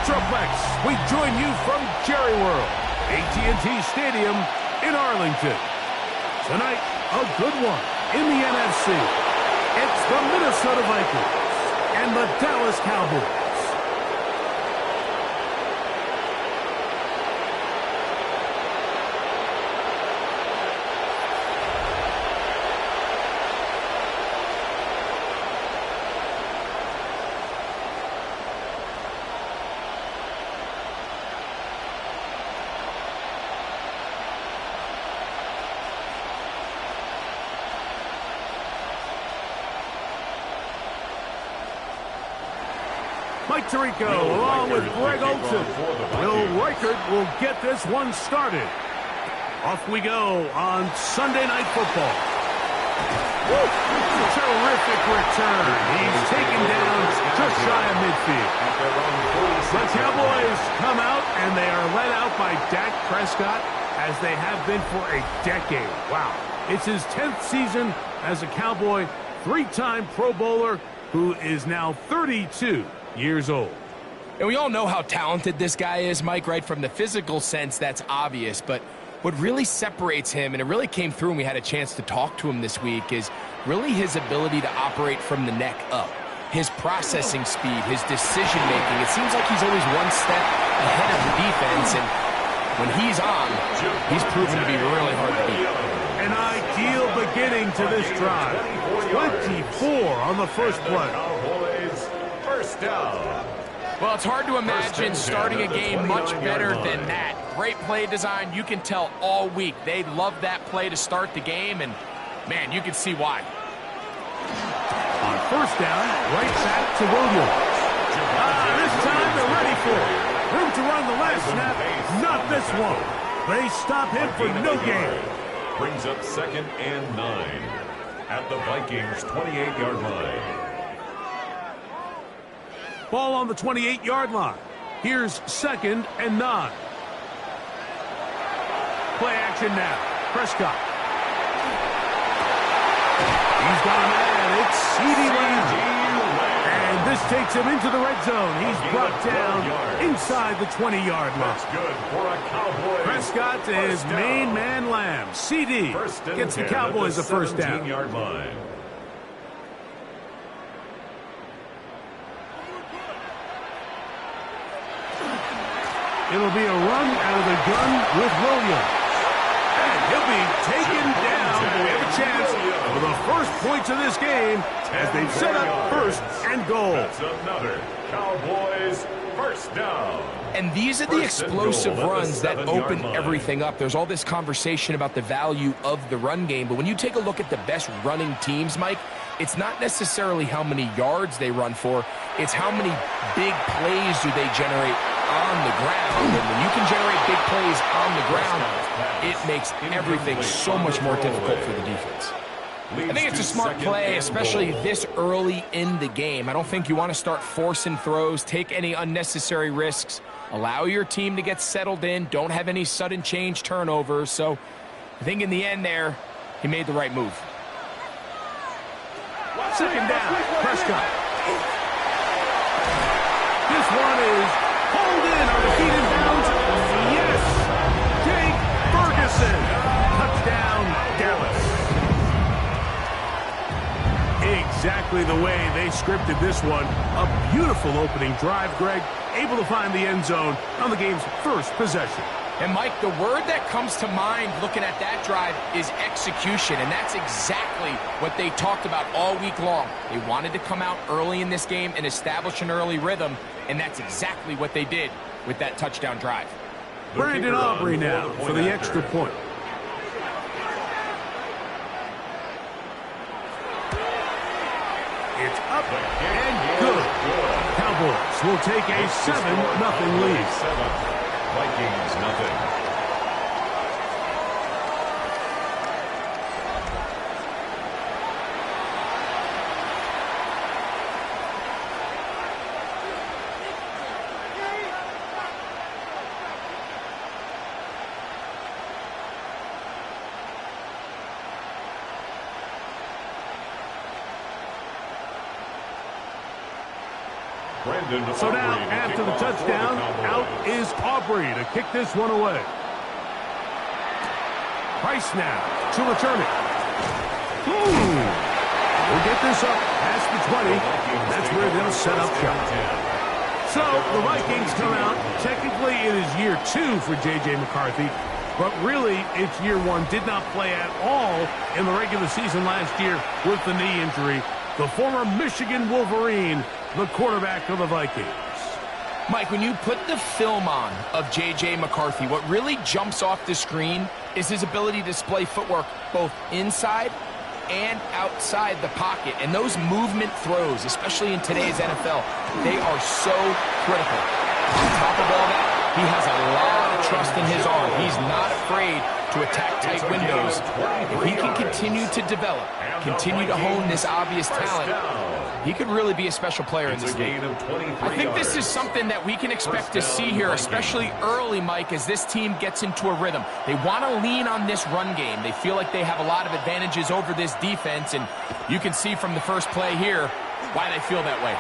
Metroplex, we join you from Jerry World, AT&T Stadium in Arlington. Tonight, a good one in the NFC. It's the Minnesota Vikings and the Dallas Cowboys. Mike Tirico along with Greg Olson. Will Reichert will get this one started. Off we go on Sunday Night Football. Woo! Terrific return. He's taken down just shy of midfield. The Cowboys come out and they are led out by Dak Prescott as they have been for a decade. Wow. It's his 10th season as a Cowboy, three-time Pro Bowler who is now 32 years old. And we all know how talented this guy is, Mike, right? From the physical sense, that's obvious. But what really separates him, and it really came through when we had a chance to talk to him this week, is really his ability to operate from the neck up. His processing speed, his decision-making. It seems like he's always one step ahead of the defense. And when he's on, he's proven to be really hard to beat. An ideal beginning to this drive. 24 on the first play. First down. Well, it's hard to imagine starting a game much better than that. Great play design. You can tell all week they love that play to start the game, and, man, you can see why. On first down, right back to Williams. This time they're ready for it. Room to run the last snap. Not this one. They stop him for no gain. Brings up 2nd and 9 at the Vikings 28-yard line. Ball on the 28-yard line. Here's 2nd and 9. Play action now. Prescott. He's got a man. It's CeeDee Lamb. And this takes him into the red zone. He's brought down inside the 20-yard line. That's good for a Cowboys. Prescott is main man Lamb. CeeDee gets the Cowboys a first down. 17-yard line. It'll be a run out of the gun with Williams. And he'll be taken down. We have a chance for the first points of this game as they've set up 1st and goal. That's another Cowboys first down. And these are the explosive runs that open everything up. There's all this conversation about the value of the run game, but when you take a look at the best running teams, Mike, it's not necessarily how many yards they run for, it's how many big plays do they generate on the ground. And when you can generate big plays on the ground, it makes everything so much more difficult for the defense. I think it's a smart play, especially this early in the game. I don't think you want to start forcing throws, take any unnecessary risks, allow your team to get settled in, don't have any sudden change turnovers. So I think in the end there, he made the right move. 2nd down, Prescott. This one is pulled in on the feet in bounds. Yes, Jake Ferguson. Touchdown, Dallas. Exactly the way they scripted this one. A beautiful opening drive, Greg. Able to find the end zone on the game's first possession. And, Mike, the word that comes to mind looking at that drive is execution, and that's exactly what they talked about all week long. They wanted to come out early in this game and establish an early rhythm, and that's exactly what they did with that touchdown drive. Brandon Aubrey now for the extra point. It's up and good. Cowboys will take a 7-0 lead. Vikings nothing. So now, after the touchdown, out is Aubrey to kick this one away. Price now to return it. We'll get this up past the 20. That's where they'll set up shop. So the Vikings come out. Technically, it is year 2 for J.J. McCarthy, but really, it's year 1. Did not play at all in the regular season last year with the knee injury. The former Michigan Wolverine, the quarterback of the Vikings. Mike, when you put the film on of J.J. McCarthy, what really jumps off the screen is his ability to display footwork both inside and outside the pocket. And those movement throws, especially in today's NFL, they are so critical. On top of all that, he has a lot of trust in his arm. He's not afraid to attack tight windows. If he can continue to develop, continue to hone this obvious talent, he could really be a special player in this game. I think this is something that we can expect to see here, especially early, Mike, as this team gets into a rhythm. They want to lean on this run game. They feel like they have a lot of advantages over this defense, and you can see from the first play here why they feel that way.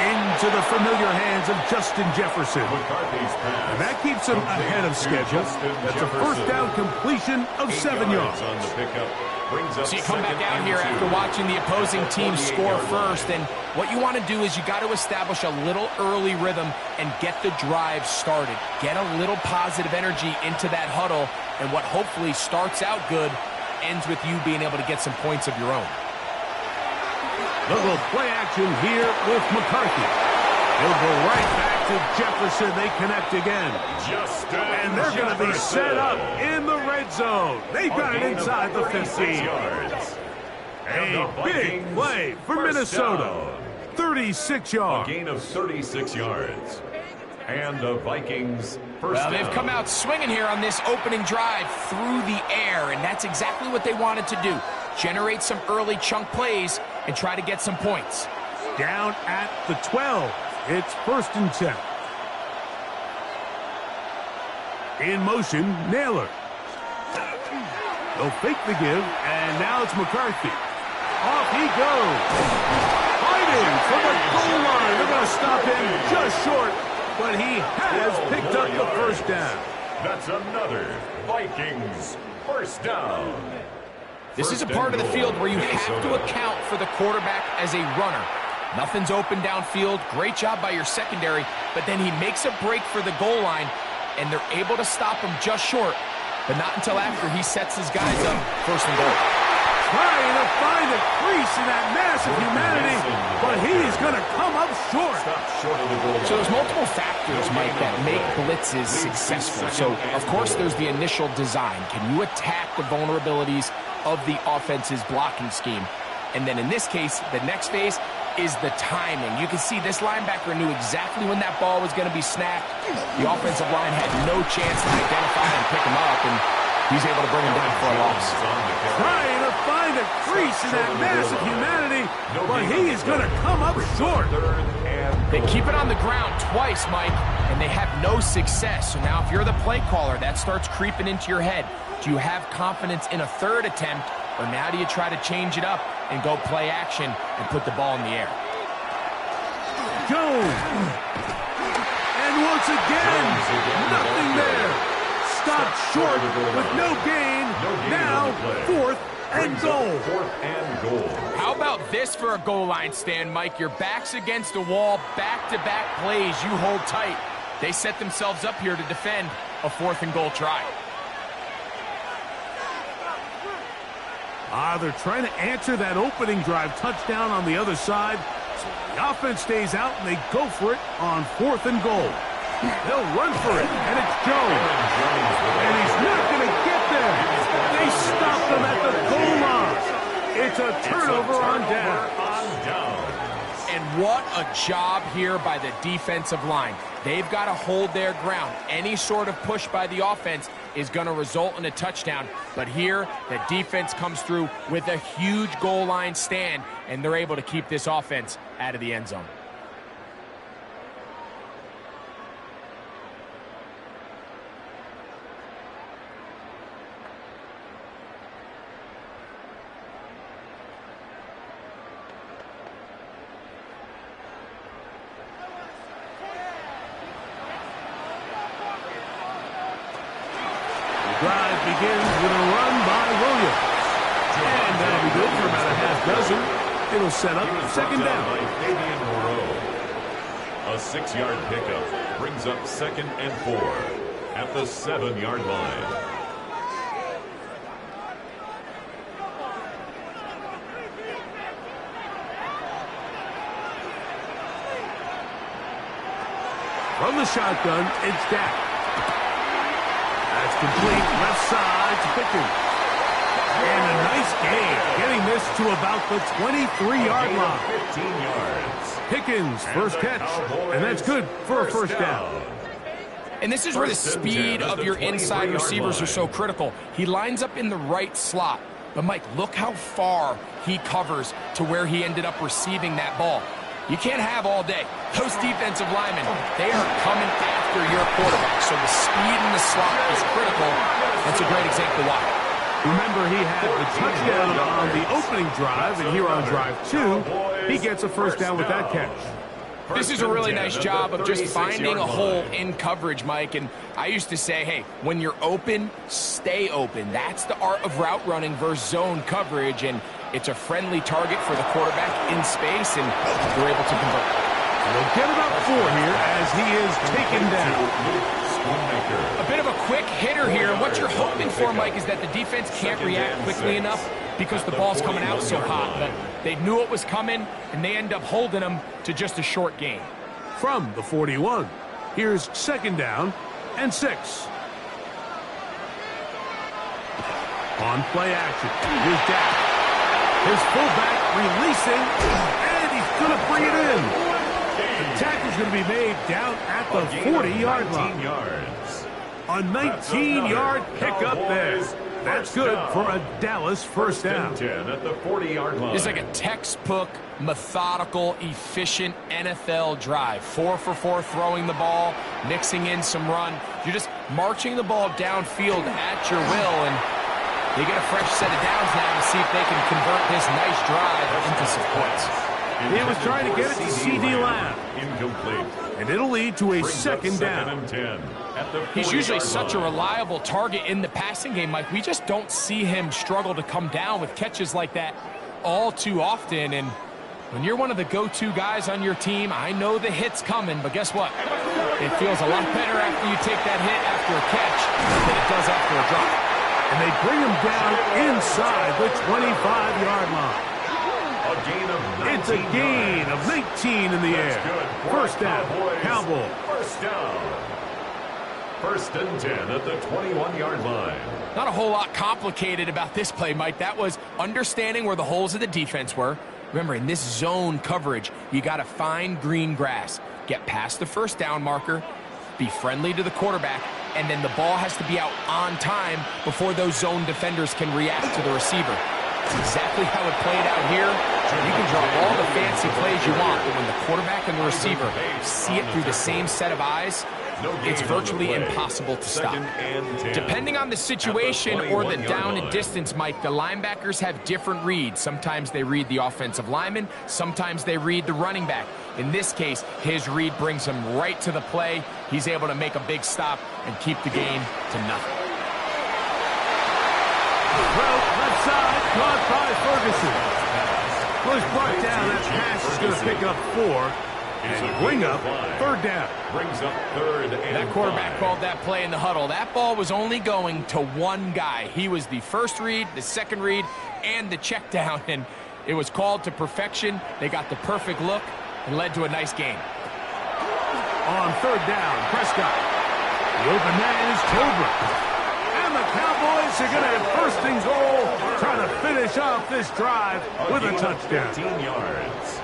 Into the familiar hands of Justin Jefferson. And that keeps him ahead of schedule. That's a first down completion of 7 yards. So you come back out here after watching the opposing team score first, and what you want to do is you got to establish a little early rhythm and get the drive started. Get a little positive energy into that huddle, and what hopefully starts out good ends with you being able to get some points of your own. Little play action here with McCarthy. He'll go right back to Jefferson. They connect again. And they're going to be set up in the red zone. They've got it inside the 15. A big play for Minnesota. 36 yards. A gain of 36 yards. And the Vikings first down. They've come out swinging here on this opening drive through the air, and that's exactly what they wanted to do. Generate some early chunk plays and try to get some points. Down at the 12. It's 1st and 10. In motion, Naylor. They'll fake the give, and now it's McCarthy. Off he goes. Fighting for the goal line. They're going to stop him just short, but he has picked up the first down. That's another Vikings first down. This is a part of the field where you have to account for the quarterback as a runner. Nothing's open downfield. Great job by your secondary, but then he makes a break for the goal line, and they're able to stop him just short, but not until after he sets his guys up 1st and goal. Trying to find a crease in that mass of humanity, but he's going to come up short. So there's multiple factors, Mike, that make blitzes successful. So, of course, there's the initial design. Can you attack the vulnerabilities of the offense's blocking scheme? And then in this case, the next phase is the timing. You can see this linebacker knew exactly when that ball was going to be snapped. The offensive line had no chance to identify and pick him up, and he's able to bring him down for a loss. Trying to find a crease in that mass of humanity, but he is going to come up short. They keep it on the ground twice, Mike, and they have no success. So now if you're the play caller, that starts creeping into your head. Do you have confidence in a 3rd attempt, or now do you try to change it up and go play action and put the ball in the air? Jones. And once again, nothing there. Stopped short with no gain. Now 4th and goal. 4th and goal. How about this for a goal line stand, Mike? Your back's against the wall, back-to-back plays. You hold tight. They set themselves up here to defend a 4th and goal try. They're trying to answer that opening drive touchdown on the other side. So the offense stays out, and they go for it on 4th and goal. They'll run for it, and it's Jones. And he's not going to get there. They stopped him at the goal line. It's a turnover on down. And what a job here by the defensive line. They've got to hold their ground. Any sort of push by the offense is going to result in a touchdown. But here, the defense comes through with a huge goal line stand, and they're able to keep this offense out of the end zone. begins with a run by Williams. And that'll be good for about a half dozen. It'll set up second down. A 6-yard pickup brings up 2nd and 4 at the 7-yard line. From the shotgun, it's Dak. That's complete left side to Pickens. And a nice gain, getting this to about the 23-yard line. 15 yards. Pickens, first catch, and that's good for a first down. And this is where the speed of your inside receivers are so critical. He lines up in the right slot. But, Mike, look how far he covers to where he ended up receiving that ball. You can't have all day. Those defensive linemen, they are coming after your quarterback. So the speed in the slot is critical. That's a great example why. Remember, he had the touchdown on the opening drive, and here on drive 2, he gets a first down with that catch. This is a really nice job of just finding a hole in coverage, Mike. And I used to say, hey, when you're open, stay open. That's the art of route running versus zone coverage, and it's a friendly target for the quarterback in space, and they're able to convert. They'll get about 4 here as he is taken down. A bit of a quick hitter here, and what you're hoping for, Mike, is that the defense can't react quickly enough because the ball's coming out so hot. But they knew it was coming, and they end up holding them to just a short gain. From the 41, here's second down and 6. On play action, here's Dak. His fullback releasing, and he's going to bring it in. The tackle's going to be made down at the 40-yard line. A 19-yard pickup there. That's good for a Dallas first down. 10 at the 40-yard line. It's like a textbook, methodical, efficient NFL drive. 4 for 4 throwing the ball, mixing in some run. You're just marching the ball downfield at your will, and they get a fresh set of downs now to see if they can convert this nice drive into some points. He was trying to get it to C.D. Lamb. Incomplete. And it'll lead to a second down. And 10 at the He's usually such a reliable target in the passing game, Mike. We just don't see him struggle to come down with catches like that all too often. And when you're one of the go-to guys on your team, I know the hit's coming, but guess what? It feels a lot better after you take that hit after a catch than it does after a drop. And they bring him down inside the 25-yard line. It's a gain of 19 in the air. First down, Cowboys. First down. First and 10 at the 21-yard line. Not a whole lot complicated about this play, Mike. That was understanding where the holes of the defense were. Remember, in this zone coverage, you got to find green grass, get past the first down marker, be friendly to the quarterback, and then the ball has to be out on time before those zone defenders can react to the receiver. That's exactly how it played out here. You can draw all the fancy plays you want, but when the quarterback and the receiver see it through the same set of eyes, it's virtually impossible to stop. Depending on the situation or the down and distance, Mike, the linebackers have different reads. Sometimes they read the offensive lineman. Sometimes they read the running back. In this case, his read brings him right to the play. He's able to make a big stop and keep the game to nothing. Well, left side, caught by Ferguson. Push brought down. That pass is going to pick up 4 and bring up third down. Brings up third and that quarterback called that play in the huddle. That ball was only going to one guy. He was the first read, the second read, and the check down, and it was called to perfection. They got the perfect look and led to a nice game. On third down, Prescott. The open man is Tolbert. And the Cowboys are going to have first and goal, trying to finish off this drive with a touchdown. 15 yards.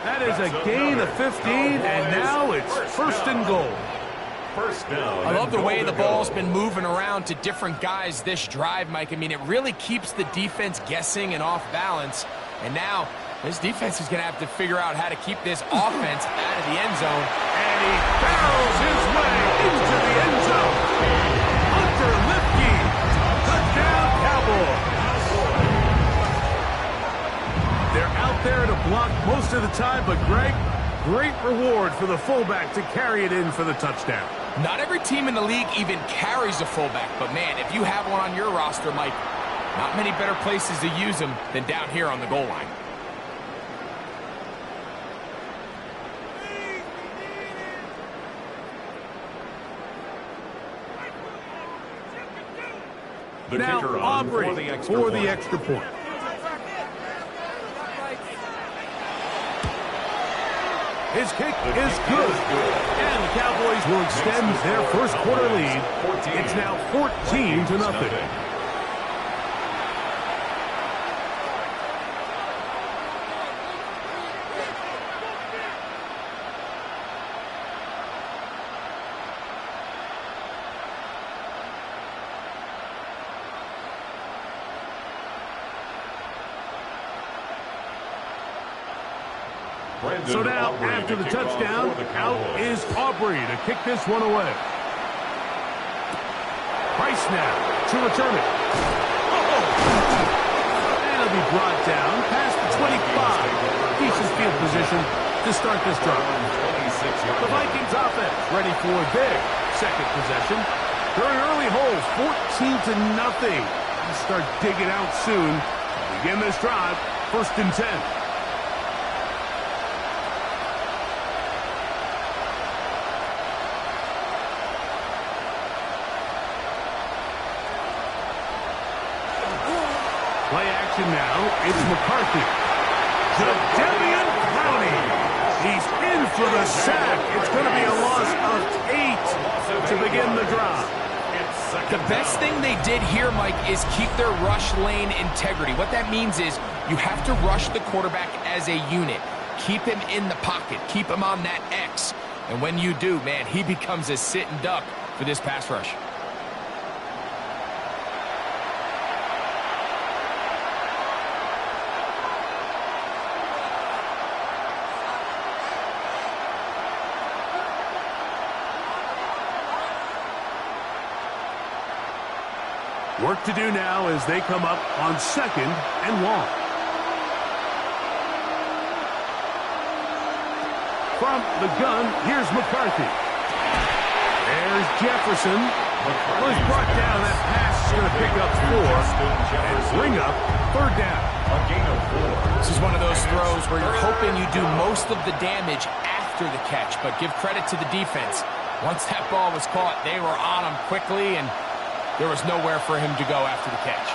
That is a gain of 15, and now it's first and goal. First down. I love the way the ball's been moving around to different guys this drive, Mike. I mean, it really keeps the defense guessing and off balance. And now this defense is going to have to figure out how to keep this offense out of the end zone. And he barrels his way into the end zone. Hunter Lipke, touchdown Cowboys. They're out there to block most of the time, but Greg, great reward for the fullback to carry it in for the touchdown. Not every team in the league even carries a fullback, but man, if you have one on your roster, Mike, not many better places to use them than down here on the goal line. Now Aubrey for the extra point. His kick is good. And the Cowboys will extend their first quarter lead. It's now 14-0. So now, after the touchdown, out is Aubrey to kick this one away. Price now to return it. And it'll be brought down past the 25. Decent field position to start this drive. The Vikings offense ready for their second possession. They're in early holes, 14-0. Start digging out soon. Begin this drive, 1st and 10. Play action now. It's McCarthy. Jadavian Clowney. He's in for the sack. It's going to be a loss of 8 to begin the drive. The best thing they did here, Mike, is keep their rush lane integrity. What that means is you have to rush the quarterback as a unit. Keep him in the pocket. Keep him on that X. And when you do, man, he becomes a sitting duck for this pass rush. Work to do now as they come up on 2nd and long. From the gun, here's McCarthy. There's Jefferson. Well, he's brought down. That pass is going to pick up 4 and bring up 3rd down. A gain of 4. This is one of those throws where you're hoping you do most of the damage after the catch, but give credit to the defense. Once that ball was caught, they were on him quickly, and there was nowhere for him to go after the catch.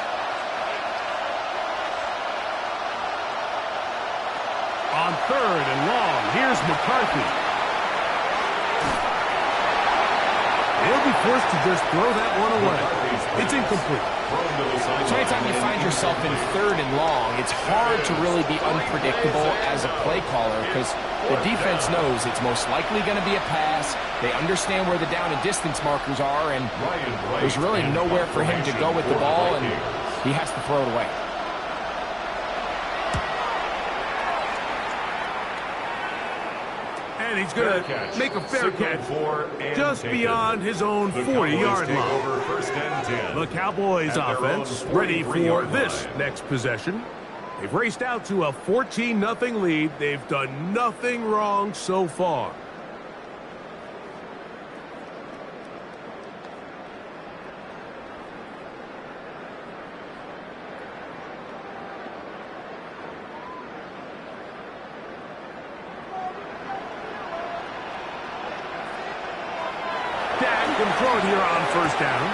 On 3rd and long, here's McCarthy. He'll be forced to just throw that one away. It's incomplete. So anytime you find yourself in 3rd and long, it's hard to really be unpredictable as a play caller because the defense knows it's most likely going to be a pass. They understand where the down and distance markers are, and there's really nowhere for him to go with the ball, and he has to throw it away. And he's going to make a fair catch just beyond his own 40-yard line. The Cowboys offense ready for this next possession. They've raced out to a 14-0 lead. They've done nothing wrong so far. Can throw it here on 1st down.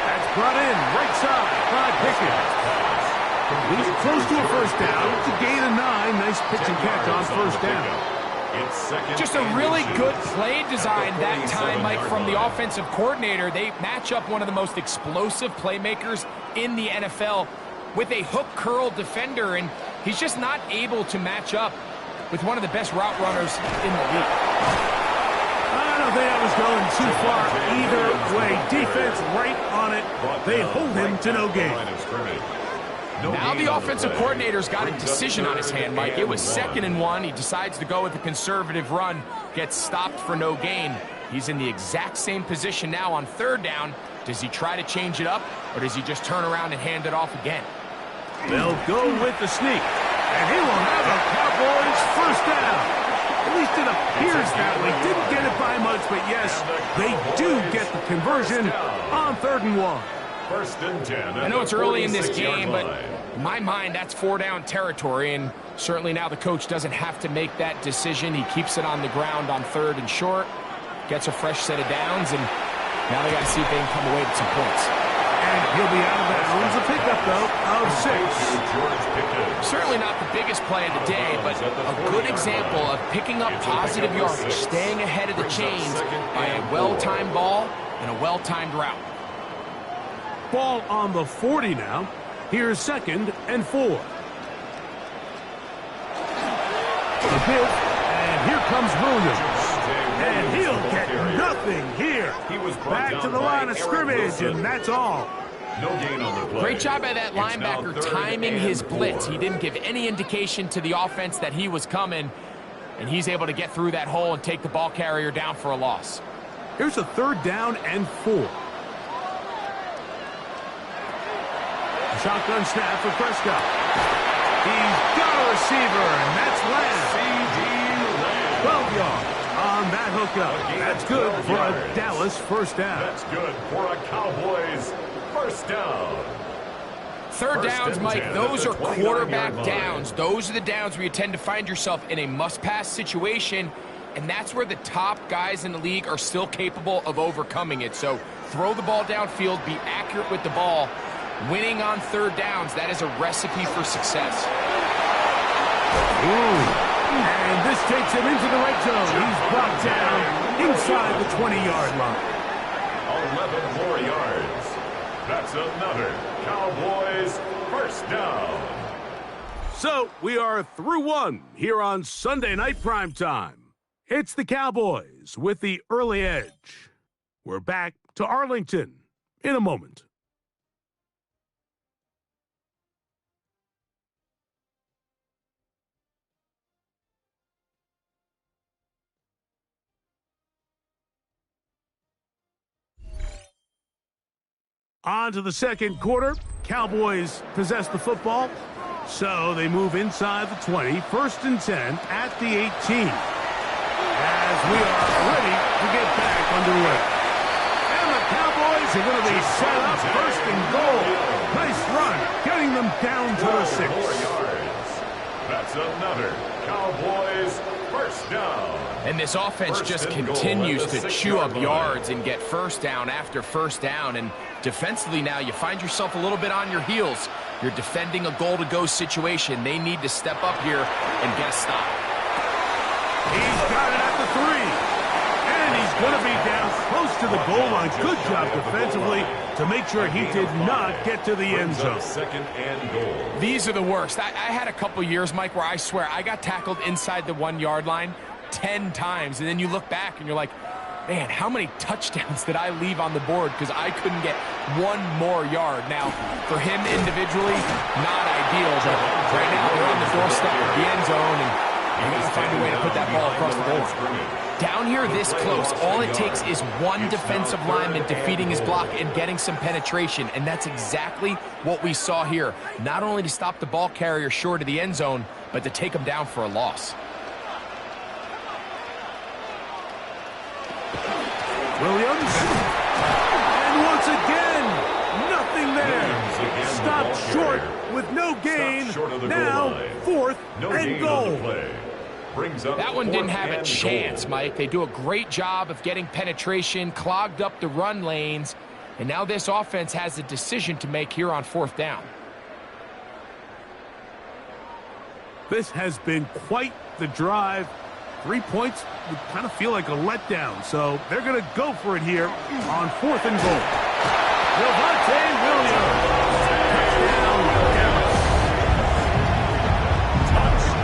That's brought in right side by Pickens. He's close to a 1st down. It's a gain of 9. Nice pitch and catch on 1st down. Just a really good play design that time, Mike, from the offensive coordinator. They match up one of the most explosive playmakers in the NFL with a hook curl defender, and he's just not able to match up with one of the best route runners in the league. I don't think that was going too far either way. Defense right on it. They hold him to no gain. Now the offensive coordinator's got a decision on his hand, Mike. It was 2nd and 1. He decides to go with a conservative run, gets stopped for no gain. He's in the exact same position now on 3rd down. Does he try to change it up, or does he just turn around and hand it off again? They'll go with the sneak, and he will have a Cowboys 1st down. At least it appears that way. Didn't get it by much, but yes, they do get the conversion on 3rd and 1. First and 10. I know it's early in this game, but in my mind, that's 4-down territory, and certainly now the coach doesn't have to make that decision. He keeps it on the ground on 3rd and short, gets a fresh set of downs, and now they got to see if they can come away with some points. And he'll be out of bounds. A pickup, though, of 6. Certainly not the biggest play of the day, but a good example of picking up positive yardage, staying ahead of the chains by a well-timed ball and a well-timed route. Ball on the 40 now. Here's 2nd and 4. The pitch, and here comes Williams. And he'll get nothing here. Back to the line of scrimmage, and that's all. No gain on the play. Great job by that linebacker timing his blitz. He didn't give any indication to the offense that he was coming, and he's able to get through that hole and take the ball carrier down for a loss. Here's a 3rd down and 4. Shotgun snap for Prescott. He's got a receiver, and that's Lamb. 12 yards on that hookup. That's good for a Dallas 1st down. That's good for a Cowboys 1st down. 3rd downs, Mike, those are quarterback downs. Those are the downs where you tend to find yourself in a must-pass situation, and that's where the top guys in the league are still capable of overcoming it. So throw the ball downfield, be accurate with the ball. Winning on 3rd downs, that is a recipe for success. And this takes him into the red zone. He's brought down inside the 20-yard line. 11 more yards. That's another Cowboys 1st down. So we are through 1 here on Sunday Night Primetime. It's the Cowboys with the early edge. We're back to Arlington in a moment. On to the 2nd quarter. Cowboys possess the football, so they move inside the 20. 1st and 10 at the 18. As we are ready to get back underway. And the Cowboys are going to be set up 1st and goal. Nice run, getting them down to the 6. 4 yards. That's another Cowboys 1st down. And this offense just continues to chew up yards and get 1st down after 1st down. And defensively now, you find yourself a little bit on your heels. You're defending a goal-to-go situation. They need to step up here and get a stop. He's got it at the 3. And he's going to be down close to the goal line. Good job defensively to make sure he did not get to the end zone. 2nd and goal. These are the worst. I had a couple years, Mike, where I swear I got tackled inside the 1-yard line 10 times, and then you look back and you're like, man, how many touchdowns did I leave on the board because I couldn't get 1 more yard? Now, for him individually, not ideal, but right now they're on the doorstep of the end zone, and you got to find a way to put that ball across the goal line. Down here this close, all it takes is one defensive lineman defeating his block and getting some penetration, and that's exactly what we saw here. Not only to stop the ball carrier short of the end zone, but to take him down for a loss. Williams. And once again, nothing there. Stopped short with no gain. Now, 4th and goal. That one didn't have a chance, Mike. They do a great job of getting penetration, clogged up the run lanes, and now this offense has a decision to make here on 4th down. This has been quite the drive. 3 points would kind of feel like a letdown, so they're going to go for it here on 4th and goal. Javonte Williams.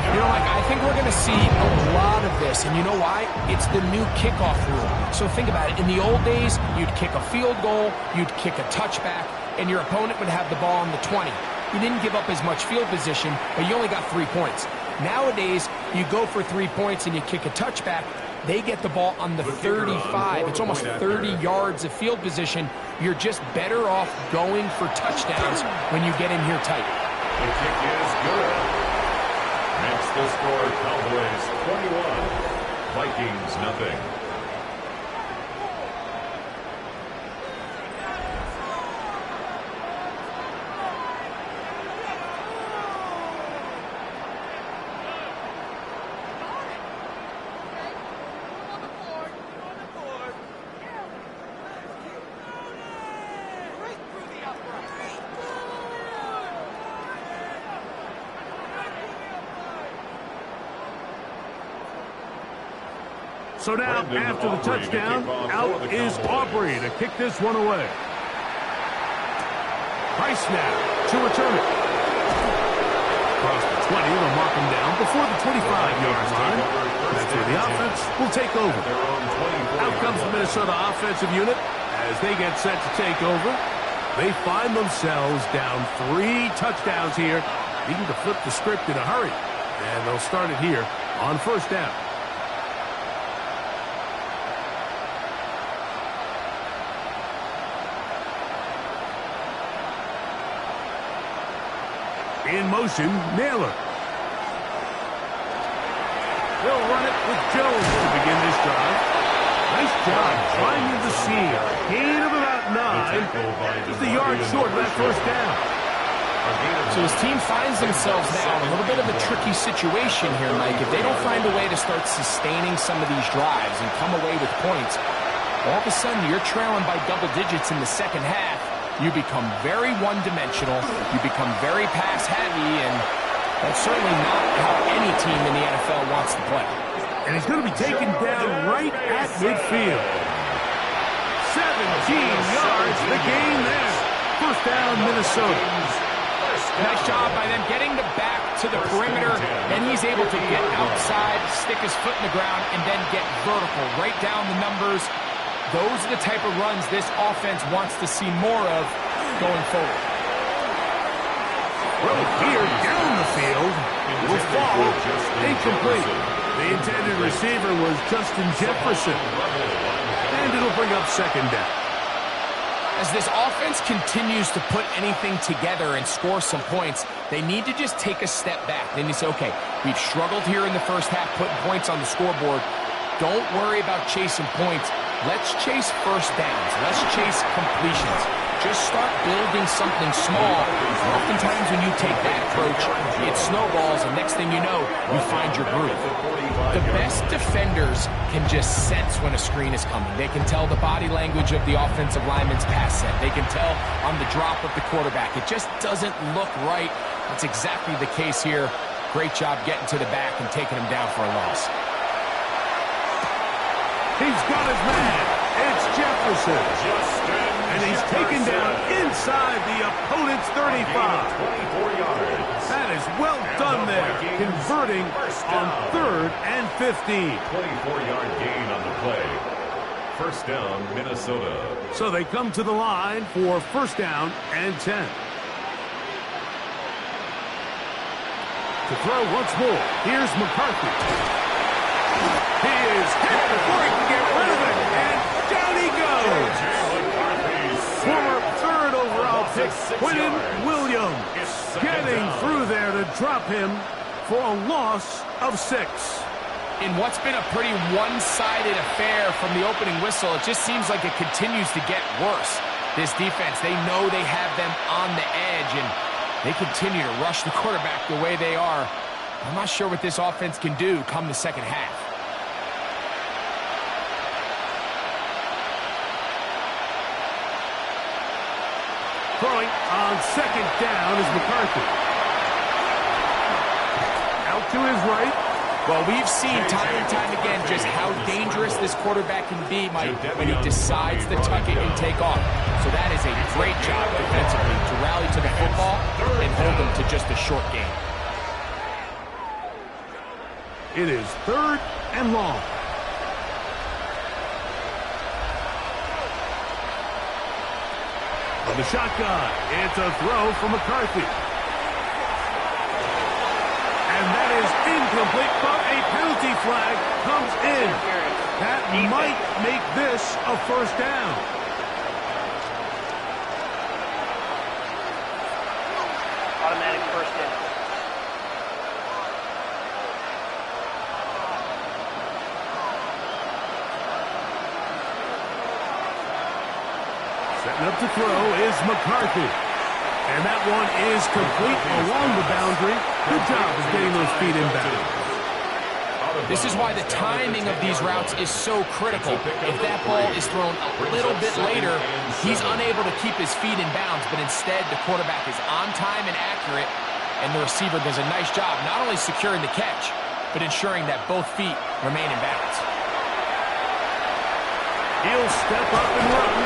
You know, Mike, I think we're going to see a lot of this, and you know why? It's the new kickoff rule. So think about it. In the old days, you'd kick a field goal, you'd kick a touchback, and your opponent would have the ball on the 20. You didn't give up as much field position, but you only got 3 points. Nowadays, you go for 3 points and you kick a touchback. They get the ball on the 35. It's almost 30 yards of field position. You're just better off going for touchdowns when you get in here tight. The kick is good. Makes the score Cowboys 21, Vikings nothing. So now, after the touchdown, out is Aubrey to kick this one away. Price now to return it. Across the 20, they'll mark him down before the 25-yard line. That's where the offense will take over. Out comes the Minnesota offensive unit as they get set to take over. They find themselves down 3 touchdowns here, needing to flip the script in a hurry. And they'll start it here on first down. In motion, Naylor. They'll run it with Jones to begin this drive. Nice job finding the seam. Gain of about 9. Just a yard short of that first down. So his team finds themselves now in a little bit of a tricky situation here, Mike. If they don't find a way to start sustaining some of these drives and come away with points, all of a sudden you're trailing by double digits in the second half. You become very one-dimensional, you become very pass-heavy, and that's certainly not how any team in the NFL wants to play. And he's going to be taken down right at midfield. 17 yards, the gain there. First down, Minnesota. Nice job by them getting the back to the perimeter, and he's able to get outside, stick his foot in the ground, and then get vertical, right down the numbers. Those are the type of runs this offense wants to see more of going forward. Well, here down the field will fall incomplete. The intended receiver was Justin Jefferson. And it'll bring up second down. As this offense continues to put anything together and score some points, they need to just take a step back. Then you say, okay, we've struggled here in the first half putting points on the scoreboard. Don't worry about chasing points. Let's chase first downs. Let's chase completions. Just start building something small. Oftentimes when you take that approach, it snowballs, and next thing you know, you find your groove. The best defenders can just sense when a screen is coming. They can tell the body language of the offensive lineman's pass set. They can tell on the drop of the quarterback. It just doesn't look right. That's exactly the case here. Great job getting to the back and taking him down for a loss. He's got his man. It's Jefferson. And he's taken down inside the opponent's 35. That is well done there, converting on 3rd and 15. 24-yard gain on the play. First down, Minnesota. So they come to the line for first down and 10. To throw once more, here's McCarthy. He is hit before he can get rid of it, and down he goes. Former 3rd overall pick, Quinton Williams, getting through there to drop him for a loss of 6. In what's been a pretty one-sided affair from the opening whistle, it just seems like it continues to get worse. This defense, they know they have them on the edge, and they continue to rush the quarterback the way they are. I'm not sure what this offense can do come the second half. Throwing on second down is McCarthy. Out to his right. Well, we've seen time and time again just how dangerous this quarterback can be, Mike, when he decides to tuck it and take off. So that is a great job defensively to rally to the football and hold them to just a short game. It is 3rd and long. On the shotgun, it's a throw for McCarthy. And that is incomplete, but a penalty flag comes in. That might make this a first down. Automatic first down. Setting up to throw is McCarthy. And that one is complete along the boundary. Good job of getting those feet inbound. This is why the timing of these routes is so critical. If that ball is thrown a little bit later, he's unable to keep his feet in bounds, but instead the quarterback is on time and accurate, and the receiver does a nice job not only securing the catch, but ensuring that both feet remain in bounds. He'll step up and run,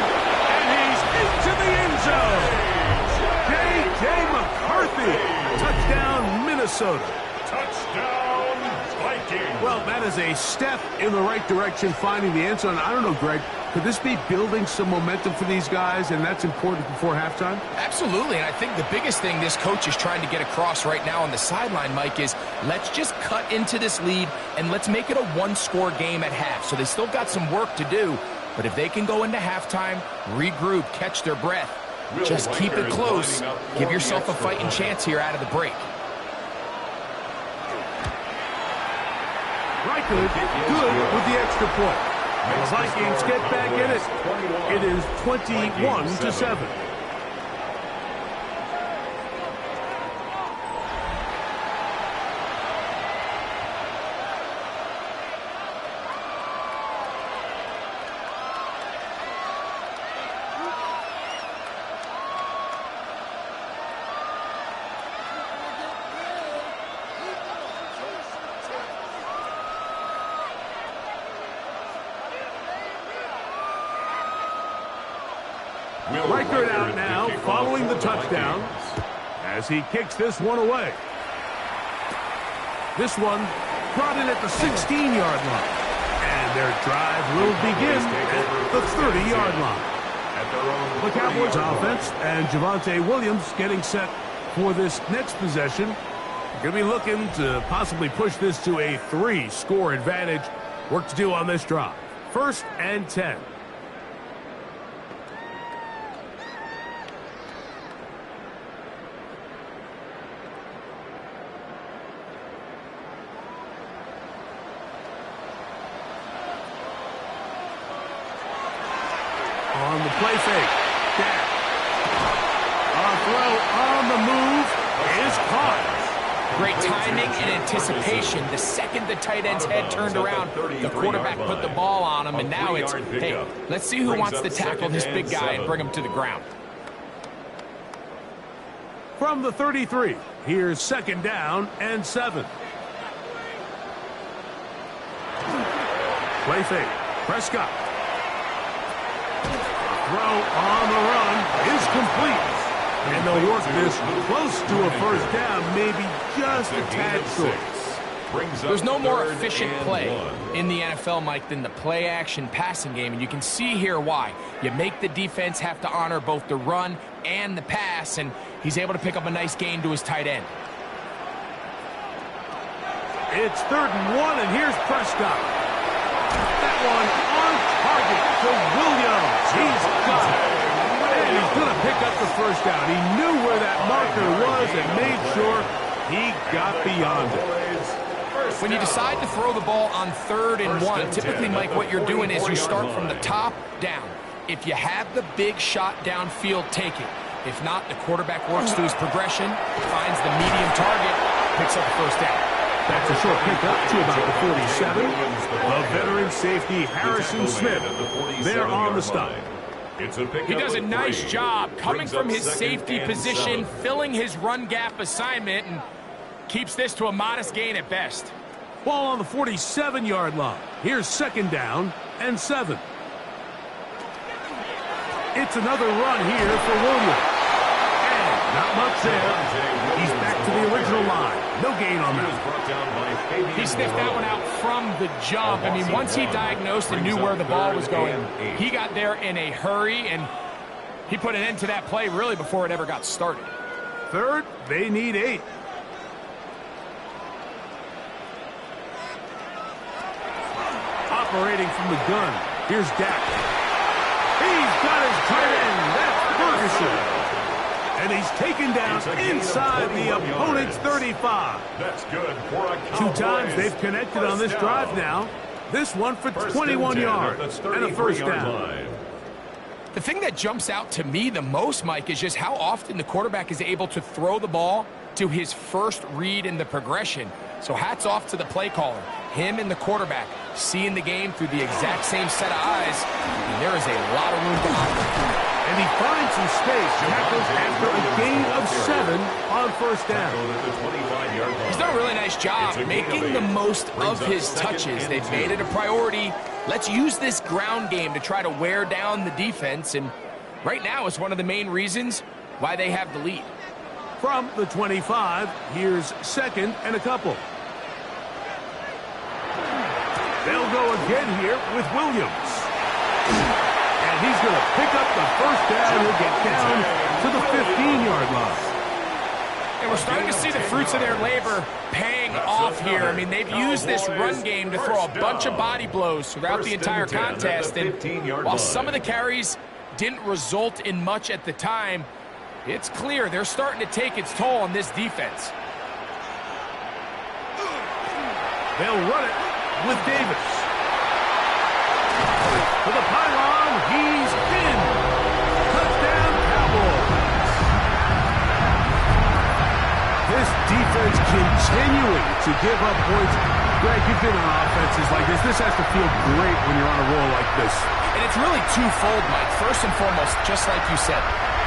and he's into the end zone. J.J. McCarthy, touchdown Minnesota. Touchdown Vikings. Well, that is a step in the right direction, finding the end zone. I don't know, Greg, could this be building some momentum for these guys, and that's important before halftime? Absolutely, and I think the biggest thing this coach is trying to get across right now on the sideline, Mike, is let's just cut into this lead, and let's make it a one-score game at half. So they still got some work to do, but if they can go into halftime, regroup, catch their breath, just keep it close, give yourself a fighting chance here out of the break. Good with the extra point. The Vikings get back in it. It is 21-7. Reichert out now, following the touchdown, as he kicks this one away. This one brought in at the 16-yard line. And their drive will begin at the 30-yard line. The Cowboys offense and Javonte Williams getting set for this next possession. Going to be looking to possibly push this to a 3-score advantage. Work to do on this drive. 1st and 10. On the play fake. Dak. A throw on the move is caught. Great timing and anticipation. The second the tight end's head turned around, the quarterback put the ball on him, and now it's, hey, let's see who wants to tackle this big guy and bring him to the ground. From the 33, here's 2nd down and 7. Play fake. Prescott. Throw on the run is complete. And they'll work this close to a 1st down, maybe just a tad short. There's no more efficient play in the NFL, Mike, than the play-action passing game, and you can see here why. You make the defense have to honor both the run and the pass, and he's able to pick up a nice gain to his tight end. It's 3rd and 1, and here's Prescott. That one on target to Williams. He's got it. And he's going to pick up the 1st down. He knew where that marker was and made sure he got beyond it. When you decide to throw the ball on 3rd and 1, typically, Mike, what you're doing is you start from the top down. If you have the big shot downfield, take it. If not, the quarterback works through his progression, finds the medium target, picks up the 1st down. That's a short pickup to about the 47. The veteran safety, Harrison Smith, there on the stop. He does a nice job coming from his safety position, filling his run gap assignment, and keeps this to a modest gain at best. Ball on the 47-yard line. Here's 2nd down and 7. It's another run here for Williams. And not much there. He's back to the original line. No gain on that. He sniffed that one out from the jump. I mean, once he diagnosed and knew where the ball was going, he got there in a hurry, and he put an end to that play really before it ever got started. 3rd, they need 8. Operating from the gun, here's Dak. He's got his tight end. That's Ferguson. And he's taken down inside the opponent's 35. That's good for a Cowboys. 2 times they've connected on this drive now. This one for 21 yards and a 1st down. The thing that jumps out to me the most, Mike, is just how often the quarterback is able to throw the ball to his first read in the progression. So hats off to the play caller. Him and the quarterback seeing the game through the exact same set of eyes, and there is a lot of room to operate. And he finds some space, tackles after a gain of 7 on first down. He's done a really nice job making the most of his touches. They've made it a priority. Let's use this ground game to try to wear down the defense, and right now is one of the main reasons why they have the lead. From the 25, here's 2nd and a couple. They'll go again here with Williams. And he's going to pick up the first down. He'll get down to the 15-yard line. And we're starting to see the fruits of their labor paying off here. I mean, they've used this run game to throw a bunch of body blows throughout the entire contest. And while some of the carries didn't result in much at the time, it's clear they're starting to take its toll on this defense. They'll run it with Davis. To the pylon, he's in. Touchdown, Cowboys. This defense continuing to give up points. Greg, you've been on offenses like this. This has to feel great when you're on a roll like this. And it's really twofold, Mike. First and foremost, just like you said,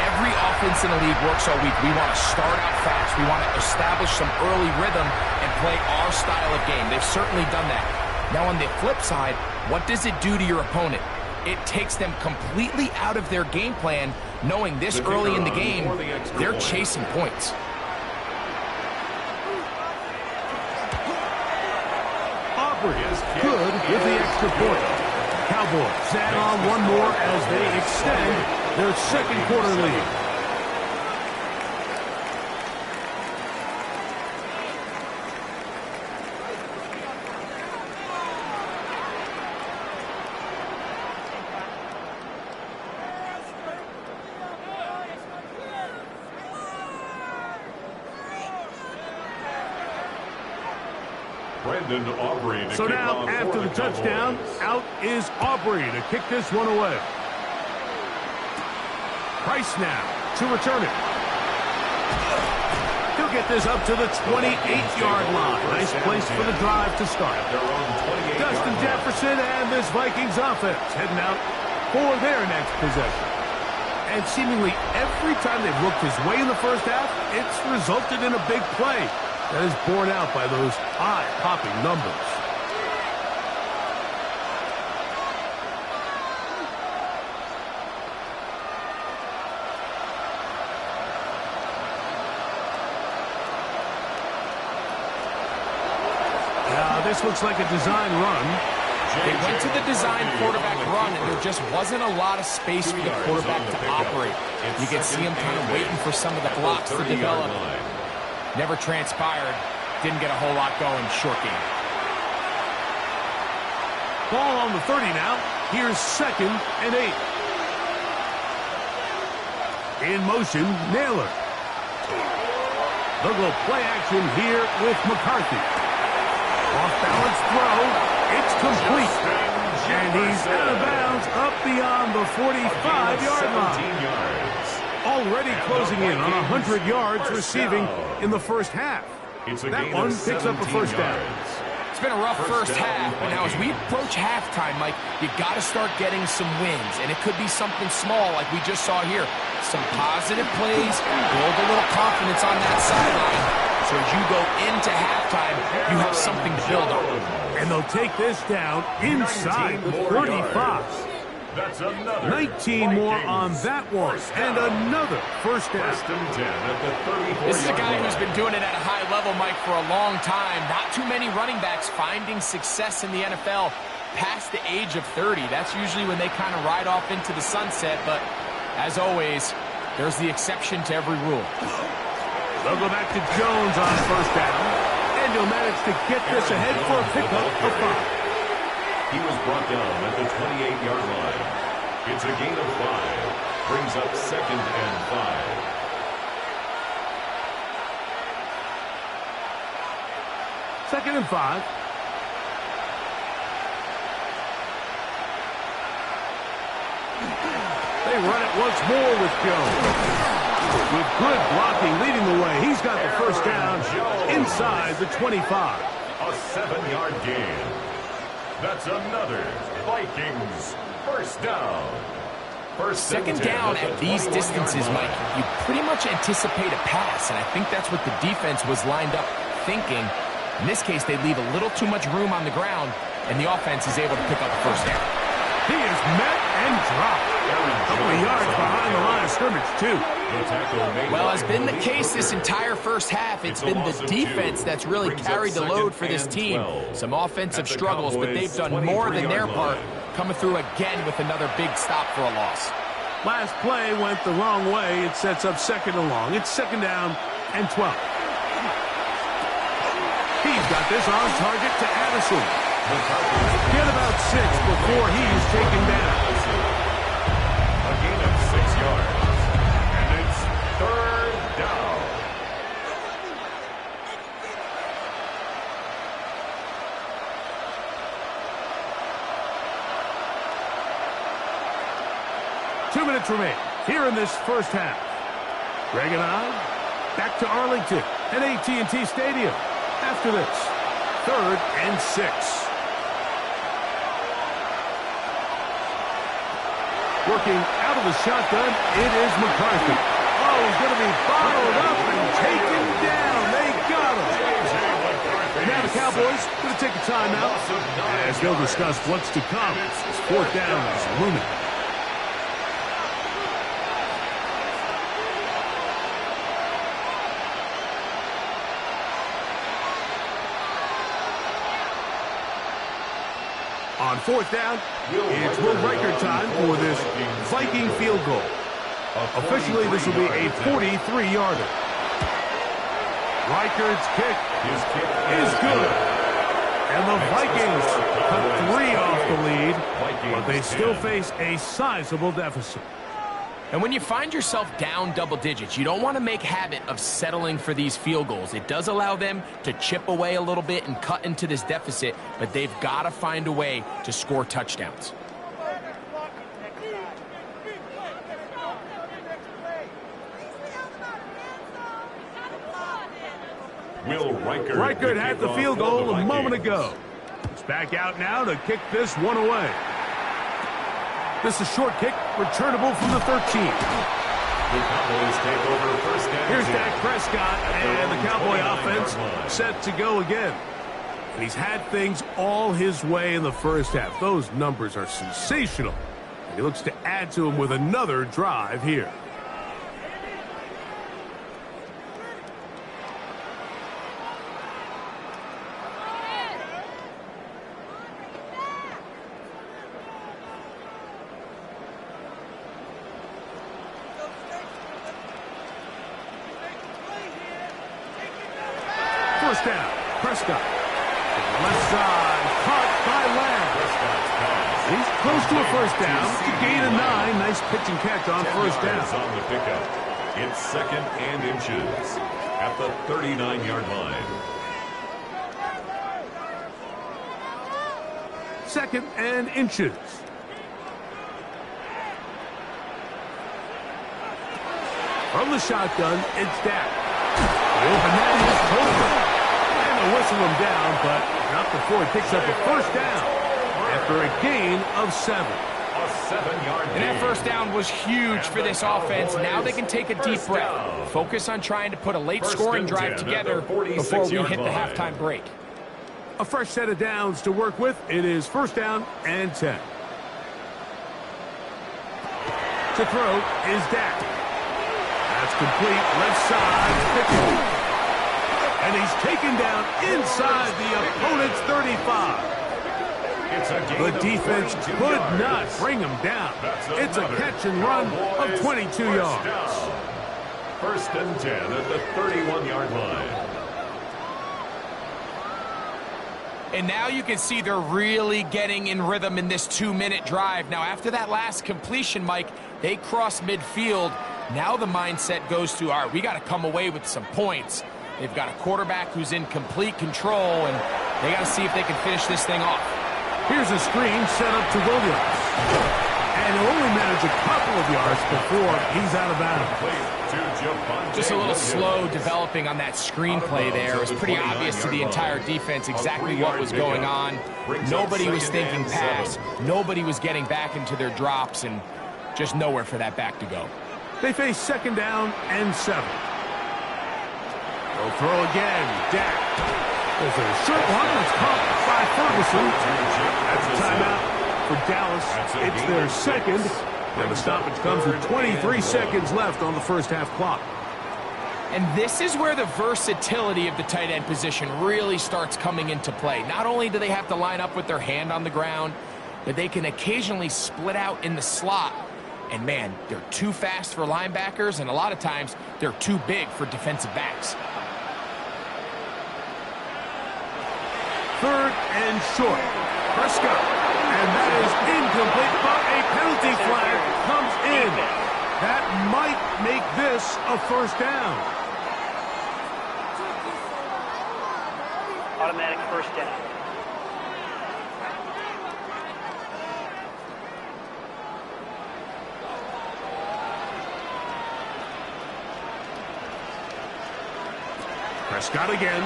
every offense in the league works all week. We want to start out fast. We want to establish some early rhythm and play our style of game. They've certainly done that. Now on the flip side, what does it do to your opponent? It takes them completely out of their game plan, knowing this early in the game, they're chasing points. Aubrey is good with the extra point. Cowboys add on one more as they extend their second quarter lead. So now, after the touchdown, out is Aubrey to kick this one away. Price now to return it. He'll get this up to the 28-yard line. Nice place for the drive to start. Justin Jefferson and this Vikings offense heading out for their next possession. And seemingly every time they've looked his way in the first half, it's resulted in a big play. That is borne out by those eye-popping numbers. This looks like a design run. They went to the design quarterback run, and there just wasn't a lot of space for the quarterback to operate. You can see him kind of waiting for some of the blocks to develop. Never transpired. Didn't get a whole lot going. Short game. Ball on the 30 now. Here's 2nd and 8. In motion, Naylor. They'll go play action here with McCarthy. Off-balance throw. It's complete. And he's out of bounds up beyond the 45-yard line. Already closing in on 100 yards receiving in the first half. That one picks up a first down. It's been a rough first half, but now as we approach halftime, Mike, you got to start getting some wins, and it could be something small like we just saw here. Some positive plays, build a little confidence on that sideline. So as you go into halftime, you have something to build on. And they'll take this down inside the 35. That's another 19 more on that one, and another first down. This is a guy who's been doing it at a high level, Mike, for a long time. Not too many running backs finding success in the NFL past the age of 30. That's usually when they kind of ride off into the sunset, but as always, there's the exception to every rule. They'll go back to Jones on first down, and he'll manage to get this ahead for a pickup of 5. He was brought down at the 28-yard line. It's a gain of 5. Brings up 2nd and 5. 2nd and 5. They They run it once more with Jones. With good blocking leading the way, he's got the first down inside the 25. A 7-yard gain. That's another Vikings first down. Second down at these distances, Mike, you pretty much anticipate a pass, and I think that's what the defense was lined up thinking. In this case, they leave a little too much room on the ground, and the offense is able to pick up the first down. He is met and dropped. A couple of yards behind the line of scrimmage, too. Well, as been the case this entire first half, it's been the defense that's really carried the load for this team. Some offensive struggles, but they've done more than their part, coming through again with another big stop for a loss. Last play went the wrong way. It sets up second and long. It's second down and 12. He's got this on target to Addison. Get about 6 before he's taken down. A gain of 6 yards. And it's third down. Two minutes remain here in this first half. Greg and I back to Arlington at AT&T Stadium. After this, 3rd and 6. Working out of the shotgun, it is McCarthy. Oh, he's going to be bottled up and taken down. They got him. Now the Cowboys going to take a timeout as they'll discuss what's to come. It's 4th down is looming. On 4th down, it's Will Riker time for this Viking field goal. Officially, this will be a 43-yarder. Riker's kick is good. And the Vikings cut 3 off the lead, but they still face a sizable deficit. And when you find yourself down double digits, you don't want to make habit of settling for these field goals. It does allow them to chip away a little bit and cut into this deficit, but they've got to find a way to score touchdowns. Will Riker had the field goal a moment ago. He's back out now to kick this one away. This is a short kick, returnable from the 13. The Cowboys take over first down. Here's Dak Prescott, and the Cowboy offense set to go again. And he's had things all his way in the first half. Those numbers are sensational. And he looks to add to them with another drive here. First down, Prescott. Left side, caught by Lamb. He's close to a first down to gain a 9. Nice pitch and catch on first down. On the pickup. It's 2nd and inches at the 39-yard line. 2nd and inches. From the shotgun, it's Dak. The open net is over. Whistle him down, but not before he picks up a first down after a gain of 7. A 7-yard gain. And that first down was huge for this offense. Now they can take a deep breath. Focus on trying to put a late scoring drive together before we hit the halftime break. A fresh set of downs to work with. It is 1st down and 10. To throw is Dak. That's complete. Left side, picking. And he's taken down inside the opponent's 35. The defense could not bring him down. It's a catch and run of 22 yards. 1st and 10 at the 31-yard line. And now you can see they're really getting in rhythm in this 2-minute drive. Now, after that last completion, Mike, they cross midfield. Now the mindset goes to, all right, we got to come away with some points. They've got a quarterback who's in complete control, and they got to see if they can finish this thing off. Here's a screen set up to Williams. And he'll only manage a couple of yards before he's out of bounds. Just a little slow developing on that screenplay there. It was pretty obvious to the entire defense exactly what was going on. Nobody was thinking pass. Nobody was getting back into their drops, and just nowhere for that back to go. They face 2nd down and 7. They'll throw again. Dak. There's a short one that's caught by Ferguson. That's a timeout for Dallas. It's their second. And the stoppage comes with 23 seconds left on the first half clock. And this is where the versatility of the tight end position really starts coming into play. Not only do they have to line up with their hand on the ground, but they can occasionally split out in the slot. And man, they're too fast for linebackers, and a lot of times they're too big for defensive backs. 3rd and short. Prescott. And that is incomplete, but a penalty flag comes in. That might make this a first down. Automatic first down. Prescott again.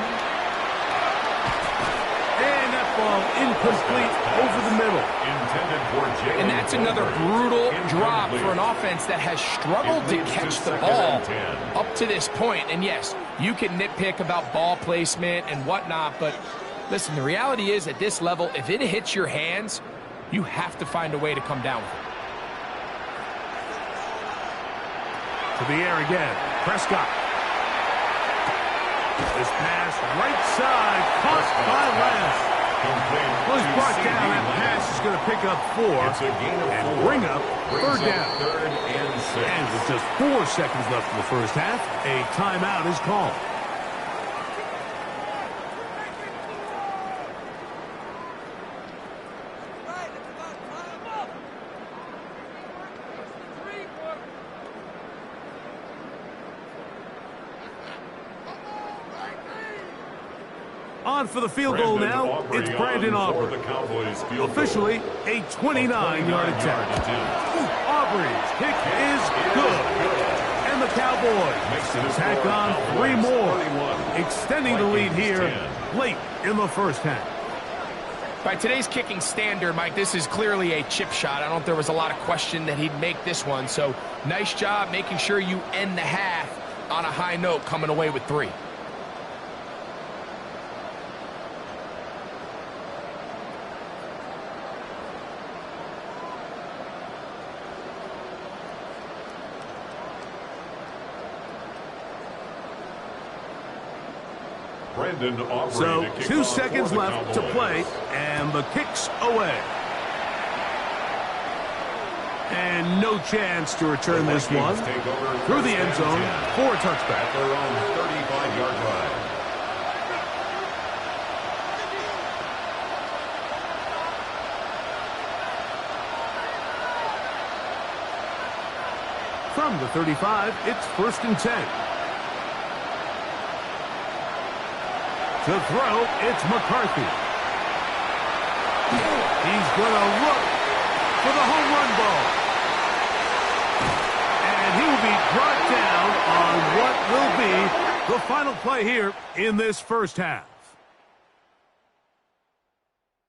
And that ball incomplete over the middle. And that's another brutal drop for an offense that has struggled to catch the ball up to this point. And yes, you can nitpick about ball placement and whatnot, but listen, the reality is at this level, if it hits your hands, you have to find a way to come down with it. To the air again. Prescott. This pass right side, caught by Lance. Well, he's brought down. That pass is going to pick up 4 and bring up 3rd down. And with just 4 seconds left in the first half, a timeout is called. On for the field goal now, it's Brandon Aubrey. Officially a 29-yard attempt. Aubrey's kick is good. And the Cowboys tack on 3 more, extending the lead here late in the first half. By today's kicking standard, Mike, this is clearly a chip shot. I don't know if there was a lot of question that he'd make this one. So nice job making sure you end the half on a high note, coming away with 3. So 2 seconds left to play, and the kick's away. And no chance to return this one through the end zone for a touchback. At their own 35-yard line. From the 35, it's 1st and 10. To throw, it's McCarthy. He's going to look for the home run ball. And he will be brought down on what will be the final play here in this first half.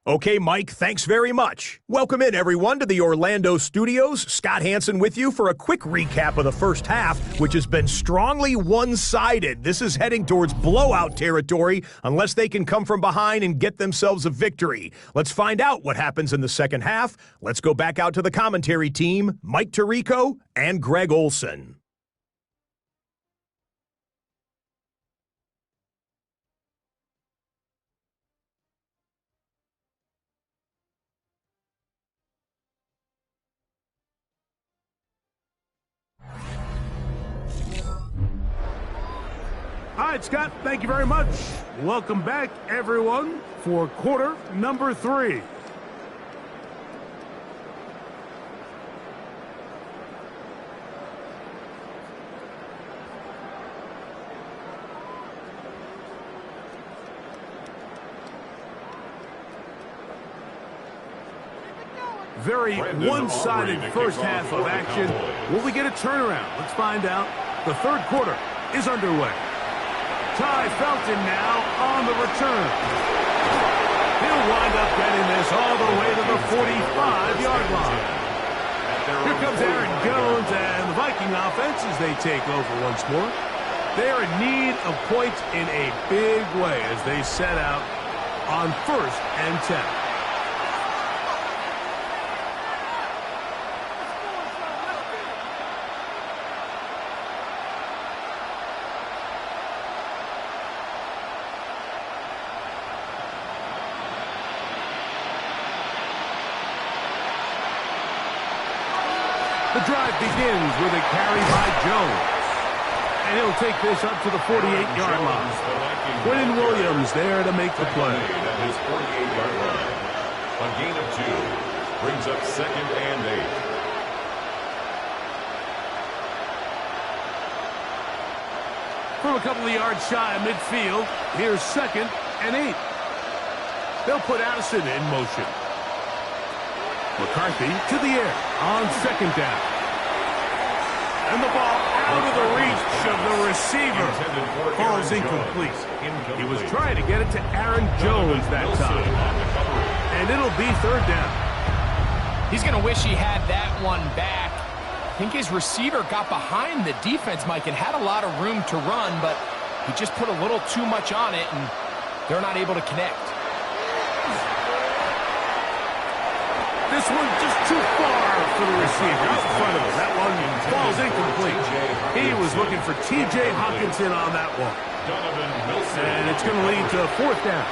Okay, Mike, thanks very much. Welcome in, everyone, to the Orlando studios. Scott Hansen with you for a quick recap of the first half, which has been strongly one-sided. This is heading towards blowout territory unless they can come from behind and get themselves a victory. Let's find out what happens in the second half. Let's go back out to the commentary team, Mike Tirico and Greg Olson. All right, Scott, thank you very much. Welcome back, everyone, for quarter number 3. Very one-sided first half of action. Will we get a turnaround? Let's find out. The third quarter is underway. Ty Felton now on the return. He'll wind up getting this all the way to the 45-yard line. Here comes Aaron Jones and the Viking offense as they take over once more. They're in need of points in a big way as they set out on 1st and 10. The drive begins with a carry by Jones. And he'll take this up to the 48-yard line. Quinn Williams there to make the play. At his 48-yard line. A gain of 2 brings up 2nd and 8. From a couple of yards shy of midfield, here's 2nd and 8. They'll put Addison in motion. McCarthy to the air on 2nd down. And the ball out of the reach of the receiver. Falls incomplete. He was trying to get it to Aaron Jones that time. And it'll be 3rd down. He's going to wish he had that one back. I think his receiver got behind the defense, Mike, and had a lot of room to run, but he just put a little too much on it, and they're not able to connect. This one just too far for the receiver. Out in front of him. That one falls incomplete. He was looking for T.J. Hawkinson on that one. And it's going to lead to 4th down.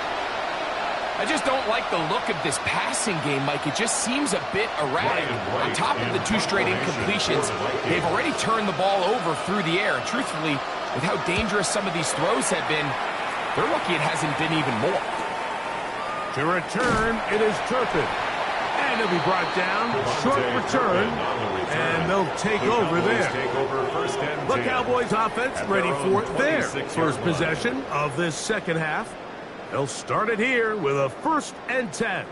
I just don't like the look of this passing game, Mike. It just seems a bit erratic. On top of the 2 straight incompletions, they've already turned the ball over through the air. And truthfully, with how dangerous some of these throws have been, they're lucky it hasn't been even more. To return, it is Turpin. And he'll be brought down. Short return. And they'll take over there. The Cowboys offense ready for their first possession of this second half. They'll start it here with a 1st and 10.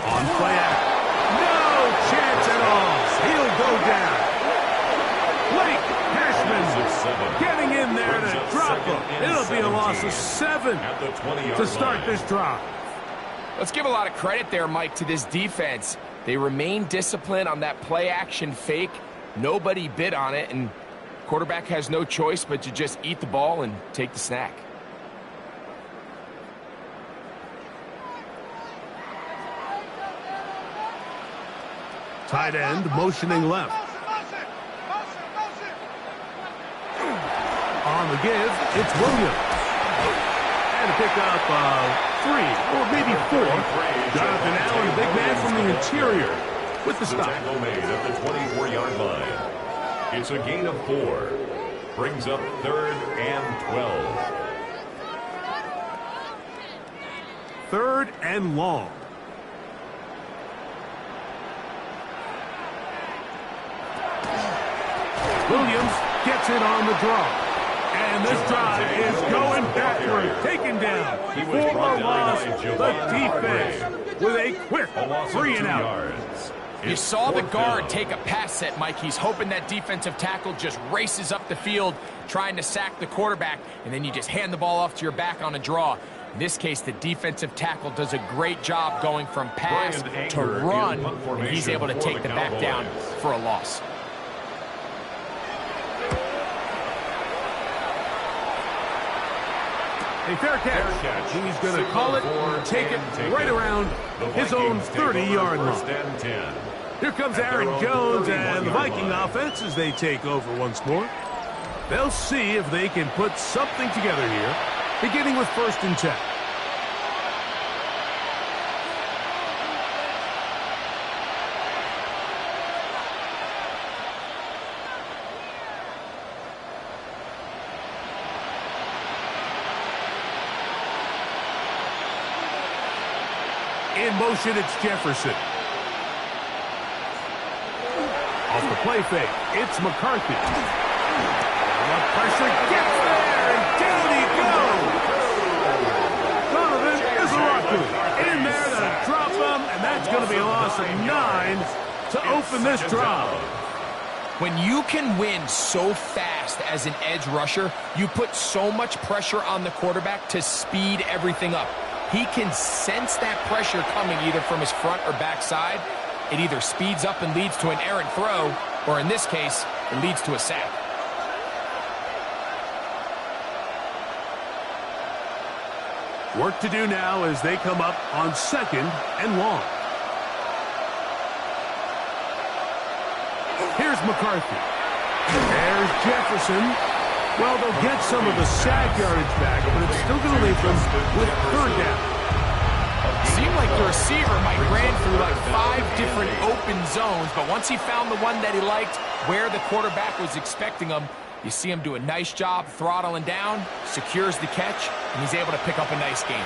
On play act. No chance at all. He'll go down. Blake Cashman getting in there to drop him. It'll be a loss of 7 to start this drive. Let's give a lot of credit there, Mike, to this defense. They remain disciplined on that play-action fake. Nobody bit on it, and quarterback has no choice but to just eat the ball and take the snack. Tight end motioning left. On the give, it's Williams. And a pickup of 3 or maybe 4. Jonathan Allen, big man from the interior with the stop. Tackle made at the 24-yard line. It's a gain of 4. Brings up 3rd and 12. 3rd and long. Williams gets it on the draw. And this drive is going backward. Taken down. Former loss. The defense with a quick 3 and out. You saw the guard take a pass set, Mike. He's hoping that defensive tackle just races up the field trying to sack the quarterback, and then you just hand the ball off to your back on a draw. In this case, the defensive tackle does a great job going from pass to run, and he's able to take the back down for a loss. A fair catch. He's going to call it and take it right around his own 30-yard line. Here comes Aaron Jones and the Viking offense as they take over once more. They'll see if they can put something together here, beginning with 1st and 10. In motion, it's Jefferson. Off the play fake, it's McCarthy. The pressure gets there, and down he goes. Donovan is lucky. In there to drop him, and that's going to be a loss of 9 to open this drive. When you can win so fast as an edge rusher, you put so much pressure on the quarterback to speed everything up. He can sense that pressure coming either from his front or back side. It either speeds up and leads to an errant throw, or in this case, it leads to a sack. Work to do now as they come up on 2nd and long. Here's McCarthy. There's Jefferson. Well, they'll get some of the sack yardage back, but it's still going to leave them with 3rd down. Seemed like the receiver might ran through like 5 different open zones, but once he found the one that he liked, where the quarterback was expecting him, you see him do a nice job throttling down, secures the catch, and he's able to pick up a nice gain.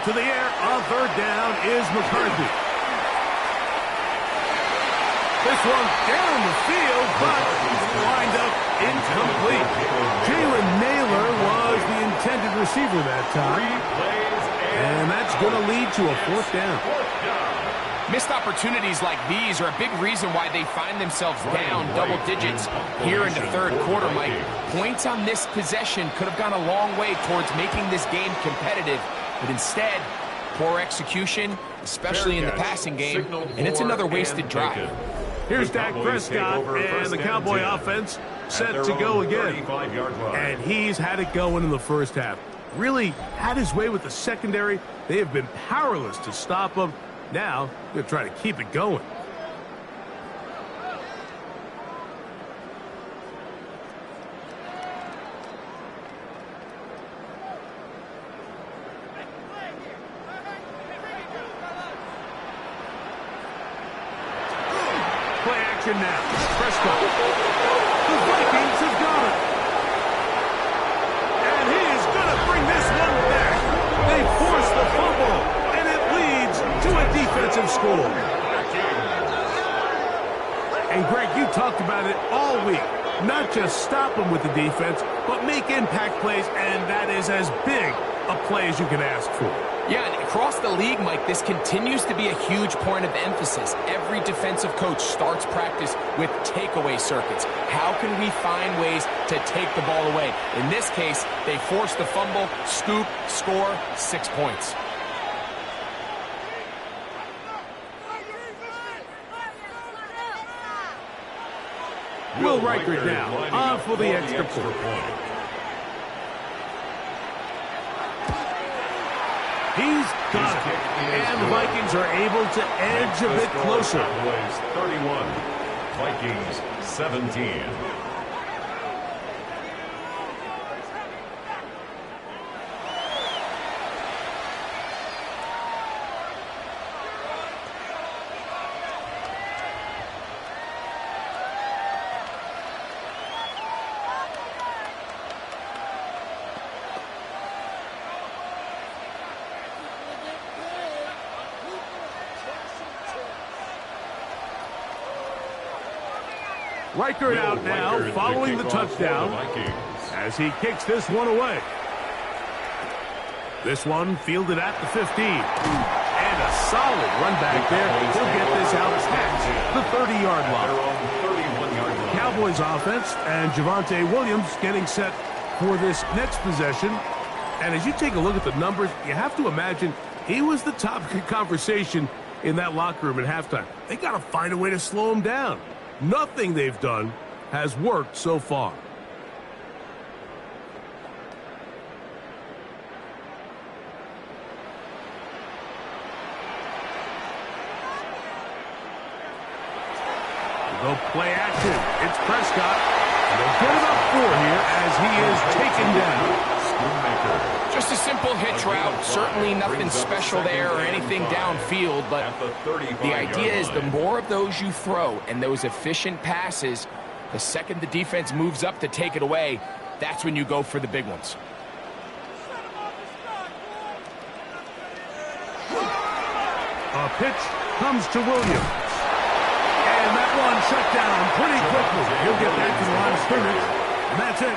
To the air on 3rd down is McCarthy. This one down the field, but lined up incomplete. Jalen Naylor was the intended receiver that time. And that's going to lead to a 4th down. Missed opportunities like these are a big reason why they find themselves down double digits here in the 3rd quarter, Mike. Points on this possession could have gone a long way towards making this game competitive, but instead, poor execution, especially in the passing game, and it's another wasted drive. Here's Dak Prescott, and the Cowboy offense set to go again. And he's had it going in the first half. Really had his way with the secondary. They have been powerless to stop him. Now, they're trying to keep it going. Play action now. Prescott. The Vikings have got it. And he is going to bring this one back. They force the fumble, and it leads to a defensive score. And Greg, you talked about it all week. Not just stop them with the defense, but make impact plays, and that is as big a play as you can ask for. Yeah, and across the league, Mike, this continues to be a huge point of emphasis. Every defensive coach starts practice with takeaway circuits. How can we find ways to take the ball away? In this case, they force the fumble, scoop, score, 6 points. Will Reichert now on for the extra point. He's got it. And the Vikings are able to edge a bit closer. Cowboys 31, Vikings 17. Reichert out now, following the touchdown, as he kicks this one away. This one fielded at the 15. And a solid run back there. He'll get this out at the 30-yard line. Cowboys offense and Javonte Williams getting set for this next possession. And as you take a look at the numbers, you have to imagine he was the topic of conversation in that locker room at halftime. They got to find a way to slow him down. Nothing they've done has worked so far. They'll go play action. It's Prescott. And they'll get it up 4 here as he is taken down. Just a simple hitch route. Certainly nothing special there or anything downfield, but the idea is the more of those you throw and those efficient passes, the second the defense moves up to take it away, that's when you go for the big ones. A pitch comes to Williams. And that one shut down pretty quickly. He'll get back to the line of scrimmage. And that's it.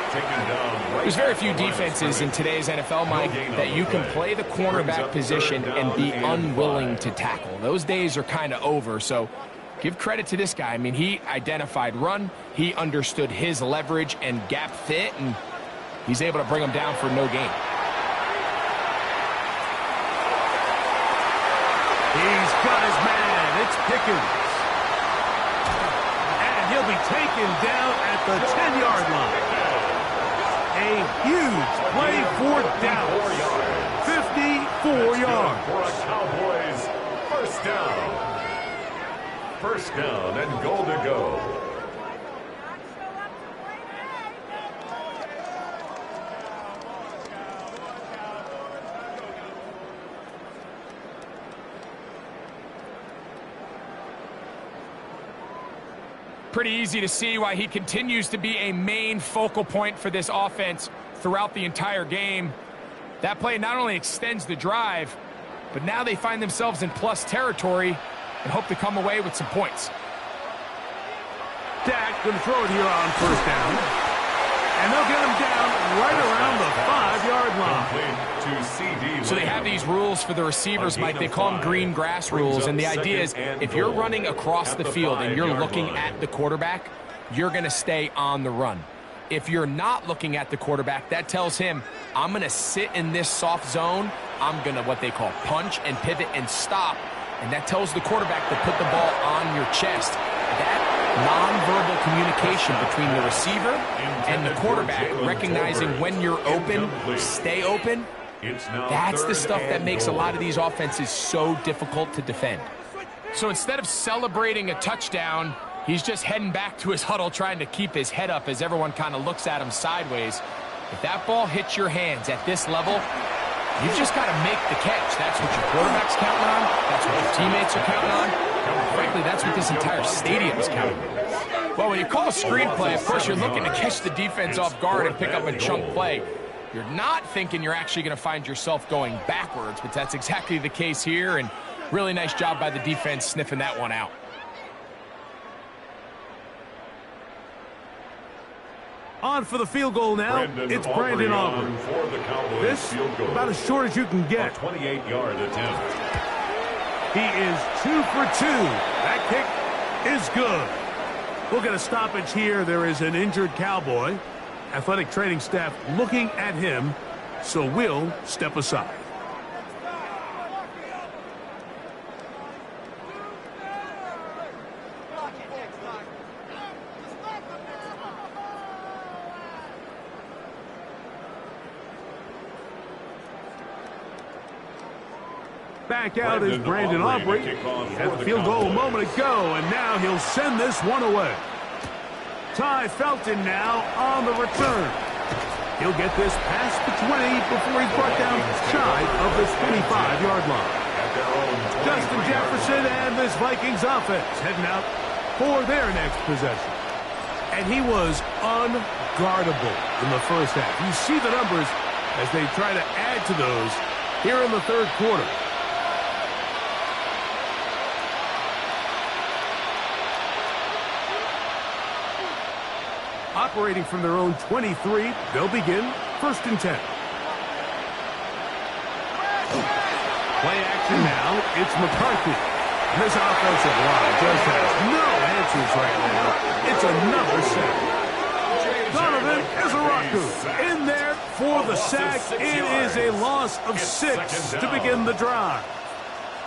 There's very few defenses in today's NFL, Mike, that you can play the cornerback position and be unwilling to tackle. Those days are kind of over, so give credit to this guy. I mean, he identified run, he understood his leverage and gap fit, and he's able to bring him down for no gain. He's got his man. It's Pickens. And he'll be taken down at the 10-yard line. A huge play for Dallas. 54 yards. For a Cowboys first down. First down and goal to go. Pretty easy to see why he continues to be a main focal point for this offense throughout the entire game. That play not only extends the drive, but now they find themselves in plus territory and hope to come away with some points. Dak going to throw it here on first down. And they'll get him down right around the 5-yard line. So they have these rules for the receivers, Mike. They call them green grass rules. And the idea is if you're running across the field and you're looking at the quarterback, you're going to stay on the run. If you're not looking at the quarterback, that tells him, I'm going to sit in this soft zone. I'm going to what they call punch and pivot and stop. And that tells the quarterback to put the ball on your chest. That nonverbal communication between the receiver and the quarterback, recognizing when you're open, stay open, that's the stuff that makes a lot of these offenses so difficult to defend. So instead of celebrating a touchdown, he's just heading back to his huddle trying to keep his head up as everyone kind of looks at him sideways. If that ball hits your hands at this level, you've just got to make the catch. That's what your quarterback's counting on. That's what your teammates are counting on. Frankly, that's what this entire stadium is counting on. Well, when you call a screenplay, of course, you're looking to catch the defense off guard and pick up a chunk play. You're not thinking you're actually going to find yourself going backwards, but that's exactly the case here, and really nice job by the defense sniffing that one out. On for the field goal now. It's Brandon Aubrey. This about as short as you can get. 28-yard attempt. He is 2 for 2. That kick is good. We'll get a stoppage here. There is an injured Cowboy. Athletic training staff looking at him, so we'll step aside. Back out is Brandon Aubrey. Had the field goal a moment ago, and now he'll send this one away. Ty Felton now on the return. He'll get this past the 20 before he's brought down shy of this 25-yard line. Justin Jefferson and this Vikings offense heading out for their next possession. And he was unguardable in the first half. You see the numbers as they try to add to those here in the third quarter. Operating from their own 23, they'll begin 1st and 10. Play action now. It's McCarthy. And this offensive line just has no answers right now. It's another sack. Donovan Izaraku in there for the sack. It is a loss of 6 to begin the drive.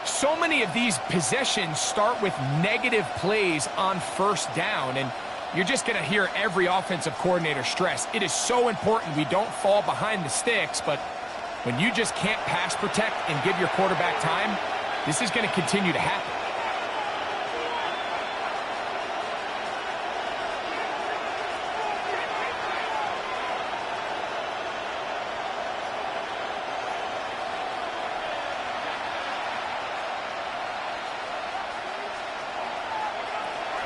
So many of these possessions start with negative plays on first down, and you're just going to hear every offensive coordinator stress. It is so important we don't fall behind the sticks, but when you just can't pass protect and give your quarterback time, this is going to continue to happen.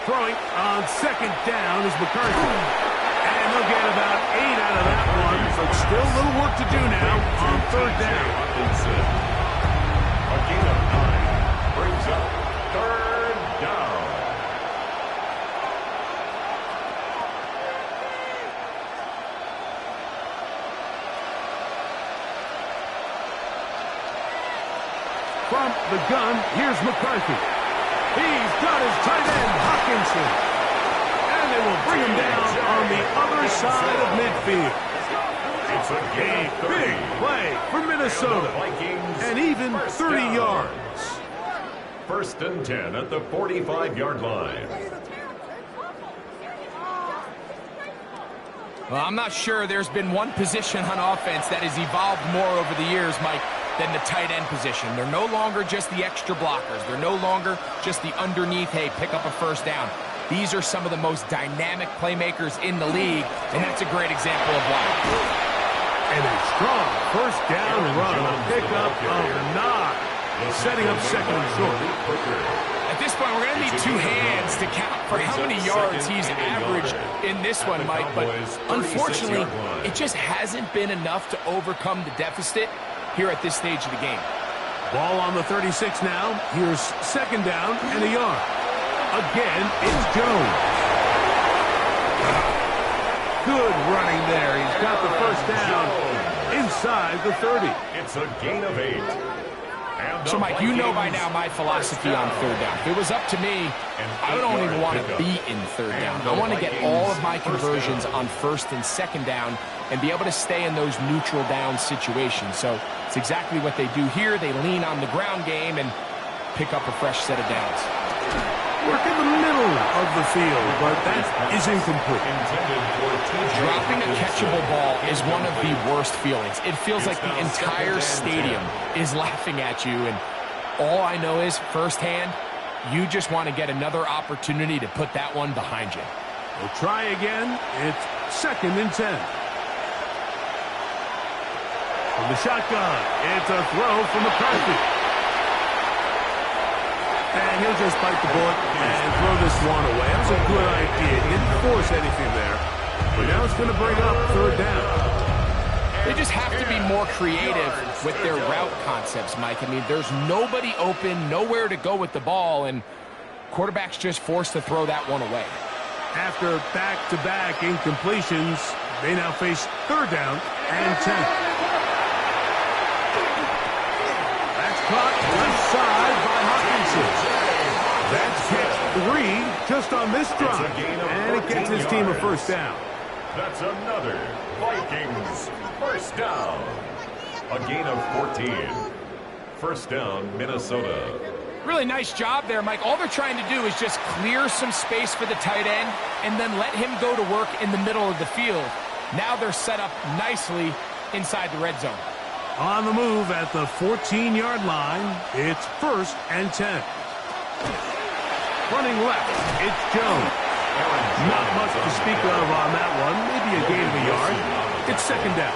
Throwing on 2nd down is McCarthy. And they'll get about 8 out of that one, but still a little work to do now on 3rd down. A gain of 9 brings From the gun, here's McCarthy. He's got his tight end, Hawkinson. And they will bring him down on the other side of midfield. It's a Big play for Minnesota. And even 30 yards. First and 10 at the 45-yard line. Well, I'm not sure there's been one position on offense that has evolved more over the years, Mike, than the tight end position. They're no longer just the extra blockers. They're no longer just the underneath, hey, pick up a first down. These are some of the most dynamic playmakers in the league, and that's a great example of why. And a strong first down run, a pickup of 9, setting up second and short. At this point, we're going to need 2 hands to count for how many yards he's averaged in this one, Mike. But unfortunately, it just hasn't been enough to overcome the deficit here at this stage of the game. Ball on the 36 now. Here's second down and a yard. Again, it's Jones. Good running there. He's got the first down inside the 30. It's a gain of 8. So, Mike, you know by now my philosophy on third down. If it was up to me, I don't even want to be in third down. I want to get all of my conversions on first and second down and be able to stay in those neutral down situations. So it's exactly what they do here. They lean on the ground game and pick up a fresh set of downs. Work in the middle of the field, but that is incomplete. Dropping a catchable ball is one of the worst feelings. It feels like the entire stadium is laughing at you, and all I know is, firsthand, you just want to get another opportunity to put that one behind you. We'll try again. It's second and 10. From the shotgun, it's a throw from McCarthy. And he'll just bite the bullet and throw this one away. That was a good idea. He didn't force anything there. But now it's going to bring up third down. They just have to be more creative with their route concepts, Mike. I mean, there's nobody open, nowhere to go with the ball, and quarterback's just forced to throw that one away. After back-to-back incompletions, they now face third down and 10. That's caught left side by Hawkinson. That's hit 3 just on this drive, and it gets his team a first down. That's another Vikings first down. A gain of 14. First down, Minnesota. Really nice job there, Mike. All they're trying to do is just clear some space for the tight end and then let him go to work in the middle of the field. Now they're set up nicely inside the red zone. On the move at the 14-yard line, it's first and 10. Running left, it's Jones. Not much to speak of on that one. Maybe a gain of a yard. It's second down.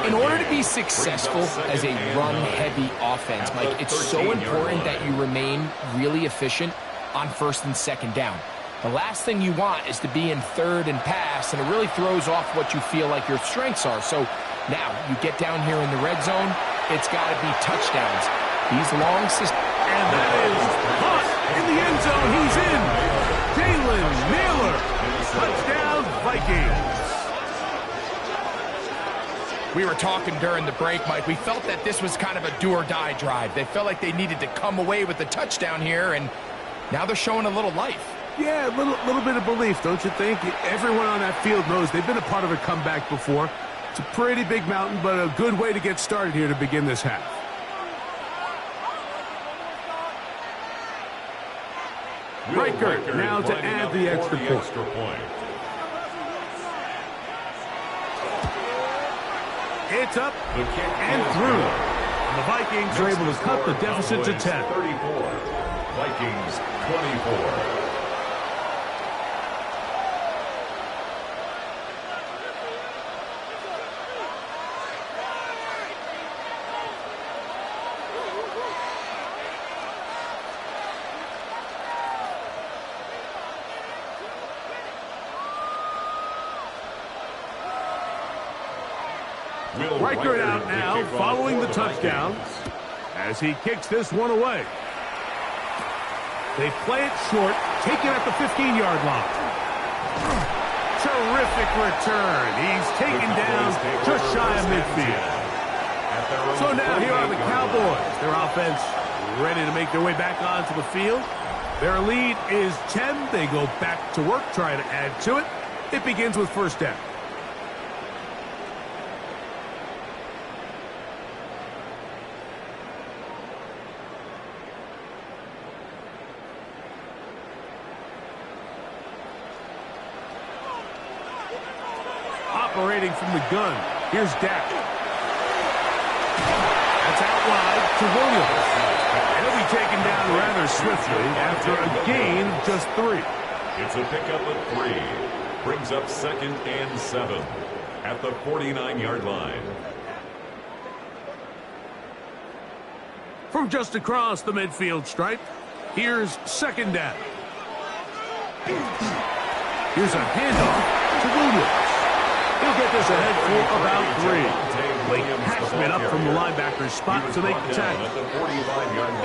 In order to be successful as a run-heavy offense, Mike, it's so important that you remain really efficient on first and second down. The last thing you want is to be in third and pass, and it really throws off what you feel like your strengths are. So now you get down here in the red zone, it's got to be touchdowns. These long systems. And that is caught in the end zone. He's in. Jalen Naylor. Touchdown, Vikings. We were talking during the break, Mike. We felt that this was kind of a do-or-die drive. They felt like they needed to come away with the touchdown here, and now they're showing a little life. Yeah, a little bit of belief, don't you think? Everyone on that field knows they've been a part of a comeback before. It's a pretty big mountain, but a good way to get started here to begin this half. Riker now to add the extra point. It's up and through. And the Vikings are able to cut the deficit to 10. 34. Vikings 24. Riker out now, following the touchdown, as he kicks this one away. They play it short, take it at the 15-yard line. Terrific return. He's taken down just shy of midfield. So now here are the Cowboys. Their offense ready to make their way back onto the field. Their lead is 10. They go back to work, trying to add to it. It begins with first down. Operating from the gun, here's Dak. That's out wide to Williams. And he'll be taken down rather swiftly after a gain of just 3. It's a pickup of 3. Brings up 2nd and 7 at the 49-yard line. From just across the midfield stripe, here's second down. Here's a handoff to Williams. He'll get this ahead for about 3. Late Hackman up from the linebacker's spot to make the tackle.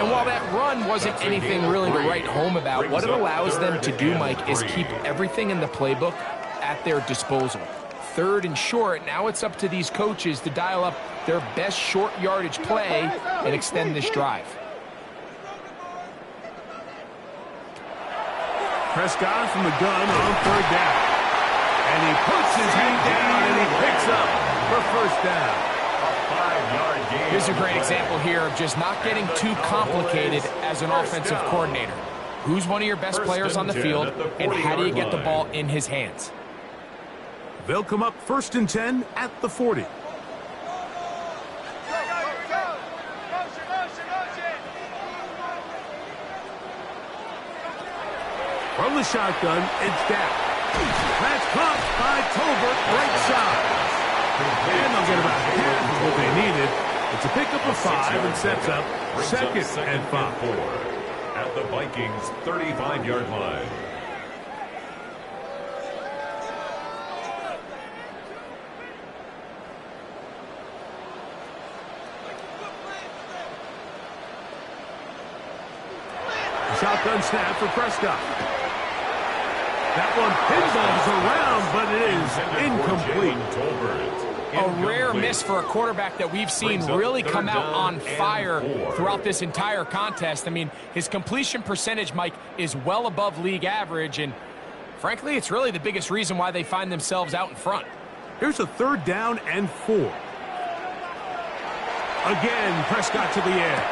And while that run wasn't anything really to write home about, what it allows them to do, Mike, is keep everything in the playbook at their disposal. 3rd and short, now it's up to these coaches to dial up their best short yardage play and extend this drive. Prescott from the gun on 3rd down. And he puts his hand down and he picks up for first down. A 5-yard gain. Here's a great example here of just not getting too complicated as an offensive coordinator. Who's one of your best players on the field, and how do you get the ball in his hands? They'll come up 1st and 10 at the 40. From the shotgun, it's Dak. That's caught by Tolbert, right side. And they'll get about half of what they needed. It's a pickup of 5 and sets up 2nd and 5. At the Vikings' 35-yard line. Shotgun snap for Prescott. That one pinballs around, but it is incomplete. A rare miss for a quarterback that we've seen really come out on fire throughout this entire contest. I mean, his completion percentage, Mike, is well above league average, and frankly, it's really the biggest reason why they find themselves out in front. Here's a 3rd down and 4. Again, Prescott to the air.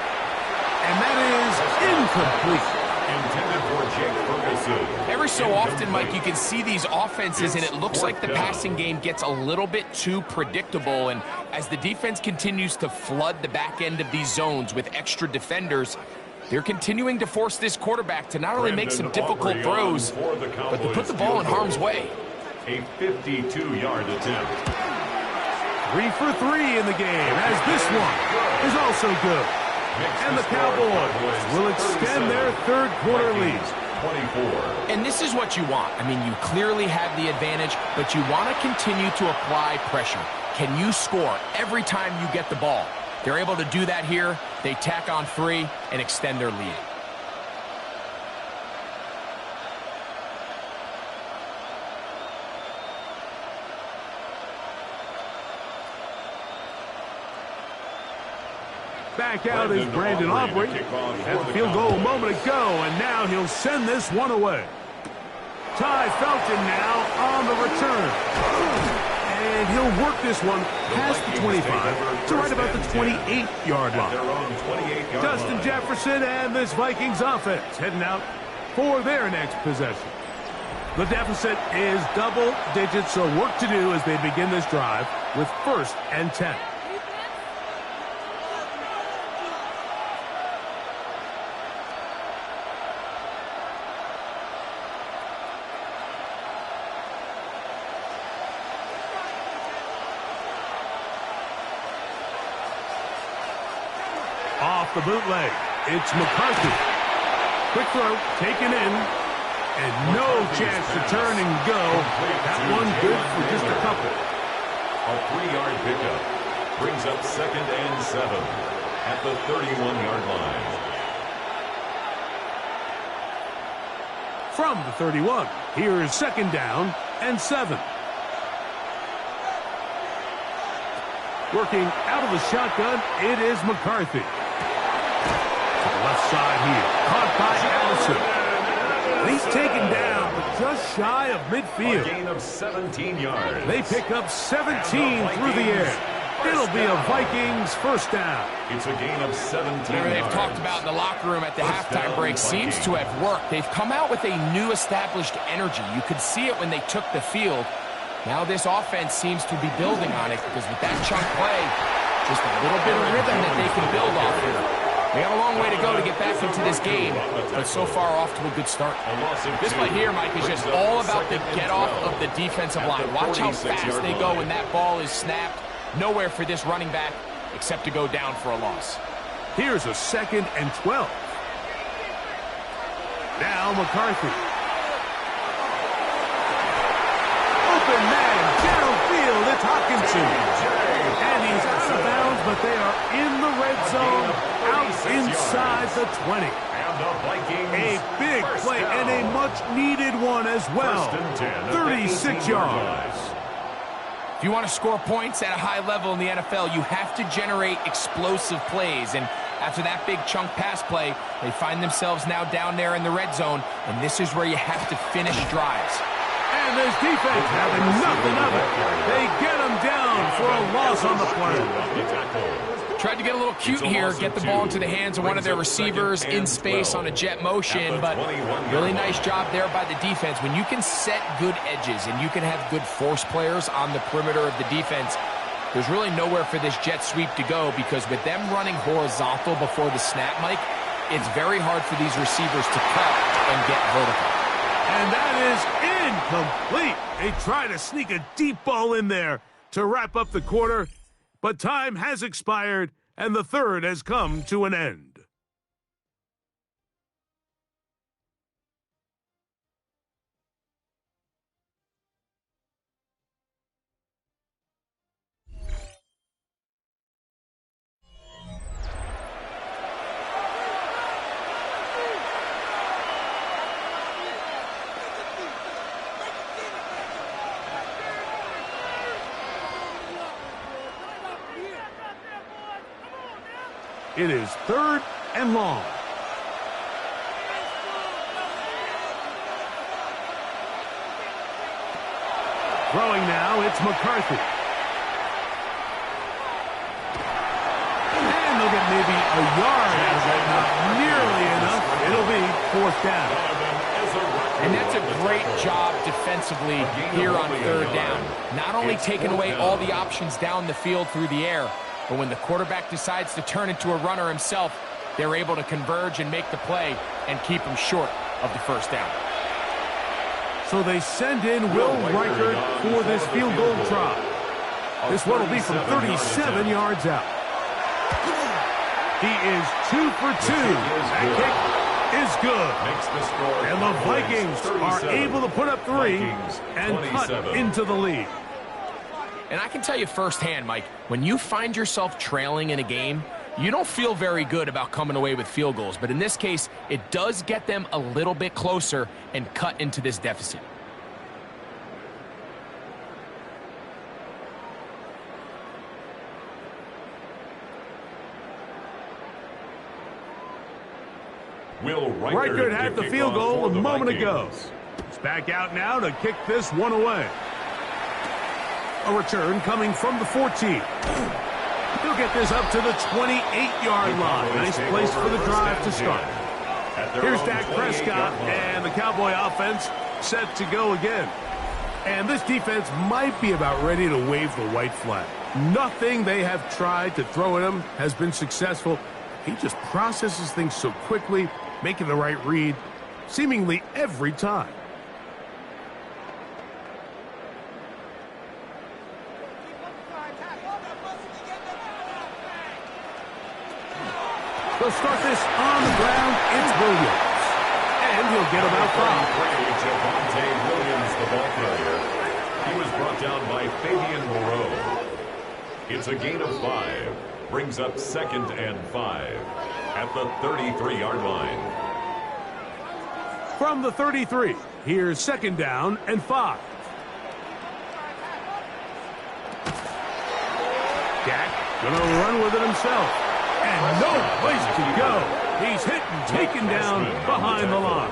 And that is incomplete. Intended for Jake Ferguson. Every so often, Mike, you can see these offenses, and it looks like the passing game gets a little bit too predictable. And as the defense continues to flood the back end of these zones with extra defenders, they're continuing to force this quarterback to not only make some difficult throws, but to put the ball in harm's way. A 52-yard attempt. 3 for 3 in the game, as this one is also good. And the Cowboys will extend their 3rd quarter lead. 24. And this is what you want. I mean, you clearly have the advantage, but you want to continue to apply pressure. Can you score every time you get the ball? They're able to do that here. They tack on 3 and extend their lead. Back out is Brandon Aubrey. Had the field goal a moment ago, and now he'll send this one away. Ty Felton now on the return. And he'll work this one past the 25 to right about the 28-yard line. Justin Jefferson and this Vikings offense heading out for their next possession. The deficit is double digits, so work to do as they begin this drive with 1st and 10. Off the bootleg, it's McCarthy. Quick throw, taken in, and no chance to turn and go. That one good for just a couple. A 3-yard pickup brings up 2nd and 7 at the 31-yard line. From the 31, here is 2nd down and 7. Working out of the shotgun, it is McCarthy. To the left side here. Caught by Allison. And he's taken down, but just shy of midfield. A gain of 17 yards. They pick up 17 through the air. It'll be a Vikings first down. It's a gain of 17 Whatever they've yards. talked about in the locker room at the halftime break seems to have worked. They've come out with a new established energy. You could see it when they took the field. Now this offense seems to be building on it because with that chunk play, just a little bit of rhythm that they can build off of. They got a long way to go to get back into this game, but so far off to a good start. This play here, Mike, is just all about the get-off of the defensive line. Watch how fast they go when that ball is snapped. Nowhere for this running back except to go down for a loss. Here's a 2nd and 12. Now McCarthy. Open man, downfield, it's Hawkinson. And he's out of bounds, but they are in the red zone, out inside the 20. And the Vikings A big play and a much-needed one as well. 36 yards. If you want to score points at a high level in the NFL, you have to generate explosive plays. And after that big chunk pass play, they find themselves now down there in the red zone. And this is where you have to finish drives. And this defense having nothing of it. They get him down for a loss on the play. Tried to get a little cute here, get the ball into the hands of one of their receivers in space on a jet motion, but really nice job there by the defense. When you can set good edges and you can have good force players on the perimeter of the defense, there's really nowhere for this jet sweep to go because with them running horizontal before the snap, Mike, it's very hard for these receivers to cut and get vertical. And that is incomplete. They try to sneak a deep ball in there to wrap up the quarter, but time has expired, and the third has come to an end. It is 3rd and long. Throwing now, it's McCarthy. And they'll get maybe a yard out of it, not nearly enough. It'll be 4th down. And that's a great job defensively here on 3rd down. Not only taking away all the options down the field through the air, but when the quarterback decides to turn into a runner himself, they're able to converge and make the play and keep him short of the 1st down. So they send in Will Reichert for this field goal try. This one will be from 37 yards out. He is 2 for 2. That kick is good. And the Vikings are able to put up 3 and cut into the lead. And I can tell you firsthand, Mike, when you find yourself trailing in a game, you don't feel very good about coming away with field goals. But in this case, it does get them a little bit closer and cut into this deficit. Will Reichert had the field goal a moment ago. He's back out now to kick this one away. A return coming from the 14. He'll get this up to the 28-yard line. Nice place for the drive to start. Here's Dak Prescott and the Cowboy offense set to go again. And this defense might be about ready to wave the white flag. Nothing they have tried to throw at him has been successful. He just processes things so quickly, making the right read seemingly every time. They'll start this on the ground. It's Williams. And he'll get about 5. Javonte Williams, the ball carrier. He was brought down by Fabian Moreau. It's a gain of 5. Brings up 2nd and 5 at the 33-yard line. From the 33, here's 2nd down and 5. Dak Gonna run with it himself. And no place to go. He's hit and taken down behind the line.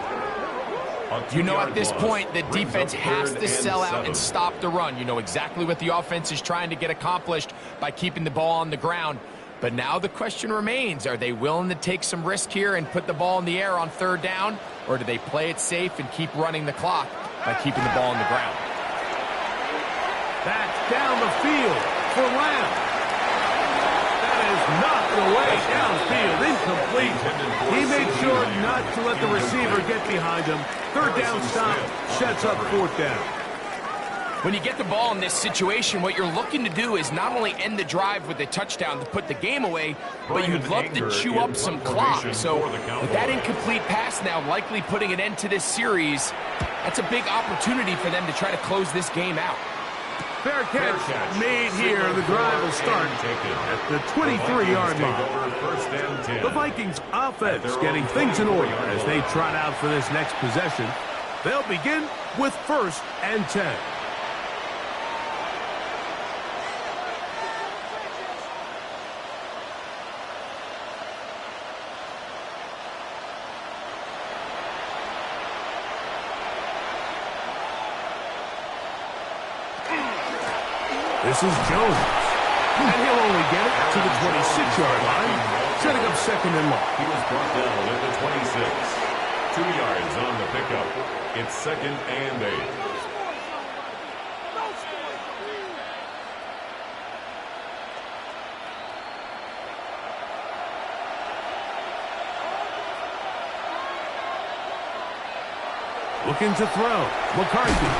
You know at this point, the defense has to sell out and stop the run. You know exactly what the offense is trying to get accomplished by keeping the ball on the ground. But now the question remains, are they willing to take some risk here and put the ball in the air on third down? Or do they play it safe and keep running the clock by keeping the ball on the ground? That's down the field for Lamb. That is knocked away downfield, incomplete. He made sure not to let the receiver get behind him. Third down stop sets up fourth down. When you get the ball in this situation, what you're looking to do is not only end the drive with a touchdown to put the game away, but you'd love to chew up some clock. So with that incomplete pass now likely putting an end to this series, that's a big opportunity for them to try to close this game out. Fair catch made here. The drive will start at the 23-yard line. The Vikings offense getting things in order as they trot out for this next possession. They'll begin with 1st and 10. This is Jones, and he'll only get it to the 26-yard line, setting up 2nd and long. He was brought down at the 26. 2 yards on the pickup. It's 2nd and 8. Looking to throw. McCarthy.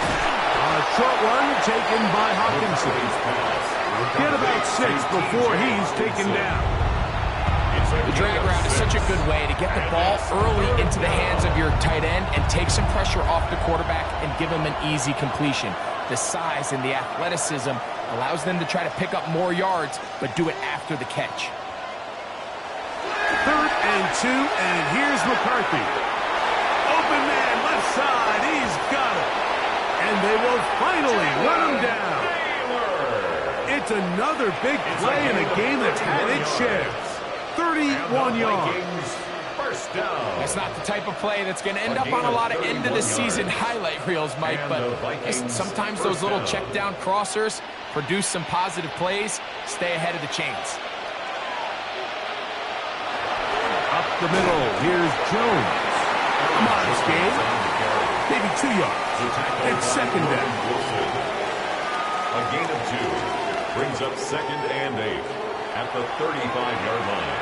A short one taken by Hawkinson. Get about 6 before he's taken down. The drag route is such a good way to get the ball early into the hands of your tight end and take some pressure off the quarterback and give him an easy completion. The size and the athleticism allows them to try to pick up more yards, but do it after the catch. 3rd and 2, and here's McCarthy. Open man, left side, he's got it. And they will finally run him down. It's another big play in a game that's had its share. 31 yards. First down. That's not the type of play that's going to end up on a lot of end-of-the-season highlight reels, Mike, but sometimes those little check-down crossers produce some positive plays. Stay ahead of the chains. Up the middle, here's Jones. A modest game. Maybe 2 yards. It's 2nd down. A gain of 2 brings up 2nd and 8 at the 35-yard line.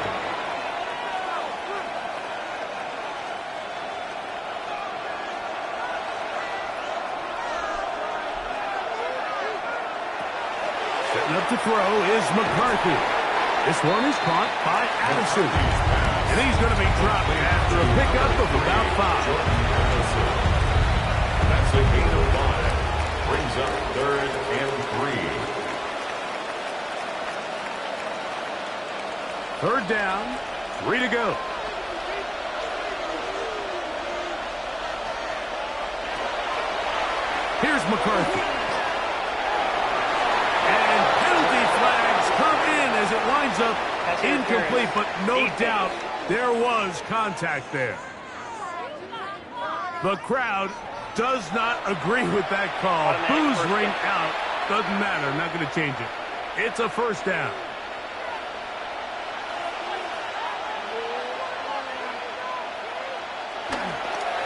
Setting up to throw is McCarthy. This one is caught by Addison. And he's going to be dropped after a pickup of about 5. That's a gain of 5. Brings up 3rd and 3. 3rd down, 3 to go. Here's McCarthy. And penalty flags come in as it winds up incomplete, but no doubt there was contact there. The crowd does not agree with that call. Who's ring out? Doesn't matter. Not going to change it. It's a 1st down.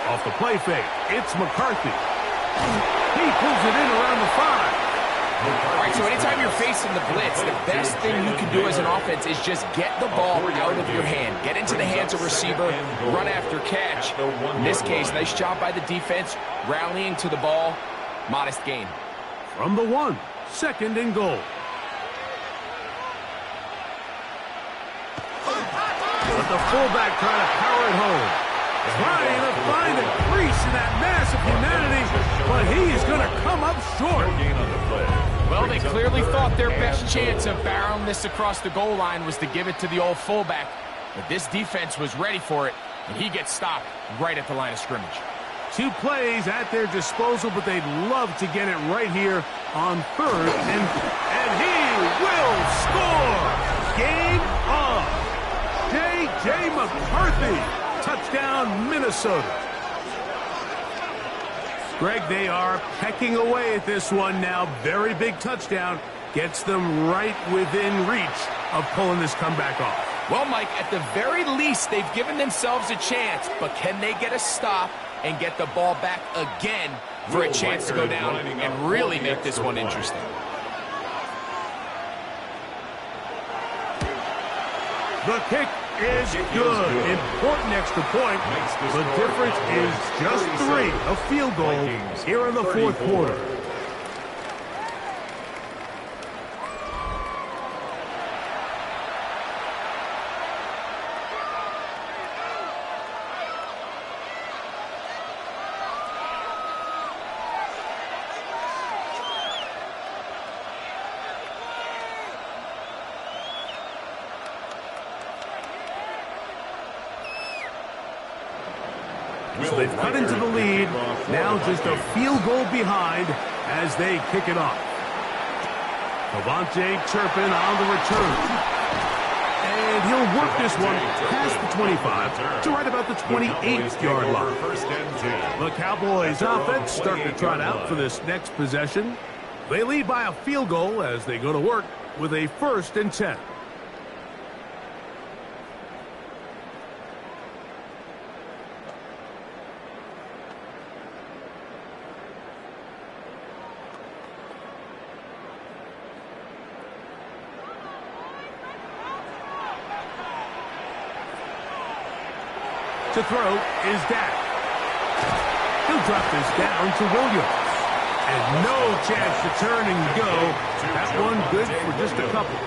Off the play fake, it's McCarthy. He pulls it in around the 5. All right, so anytime you're facing the blitz, the best thing you can do as an offense is just get the ball out of your hand. Get into the hands of receiver, run after catch. In this case, nice job by the defense, rallying to the ball. Modest gain. From the 1, 2nd and goal. But the fullback trying to power it home. Trying to find a crease in that mass of humanity, but he is going to come up short. Well, they clearly thought their best chance of barreling this across the goal line was to give it to the old fullback. But this defense was ready for it, and he gets stopped right at the line of scrimmage. 2 plays at their disposal, but they'd love to get it right here on 3rd, and he will score! gain of J.J. McCarthy. Touchdown, Minnesota. Greg, they are pecking away at this one now. Very big touchdown. Gets them right within reach of pulling this comeback off. Well, Mike, at the very least, they've given themselves a chance, but can they get a stop and get the ball back again for a chance to go down and really make this one interesting? The kick is good. Important extra point. The difference is just 3. A field goal here in the fourth quarter. So they've cut into the lead. Now just a field goal behind as they kick it off. Devontae Turpin on the return. And he'll work this one past the 25 to right about the 28-yard line. The Cowboys offense starting to trot out for this next possession. They lead by a field goal as they go to work with a 1st and 10. To throw is Dak. He'll drop this down to Williams. And no chance to turn and go. That one good for just a couple.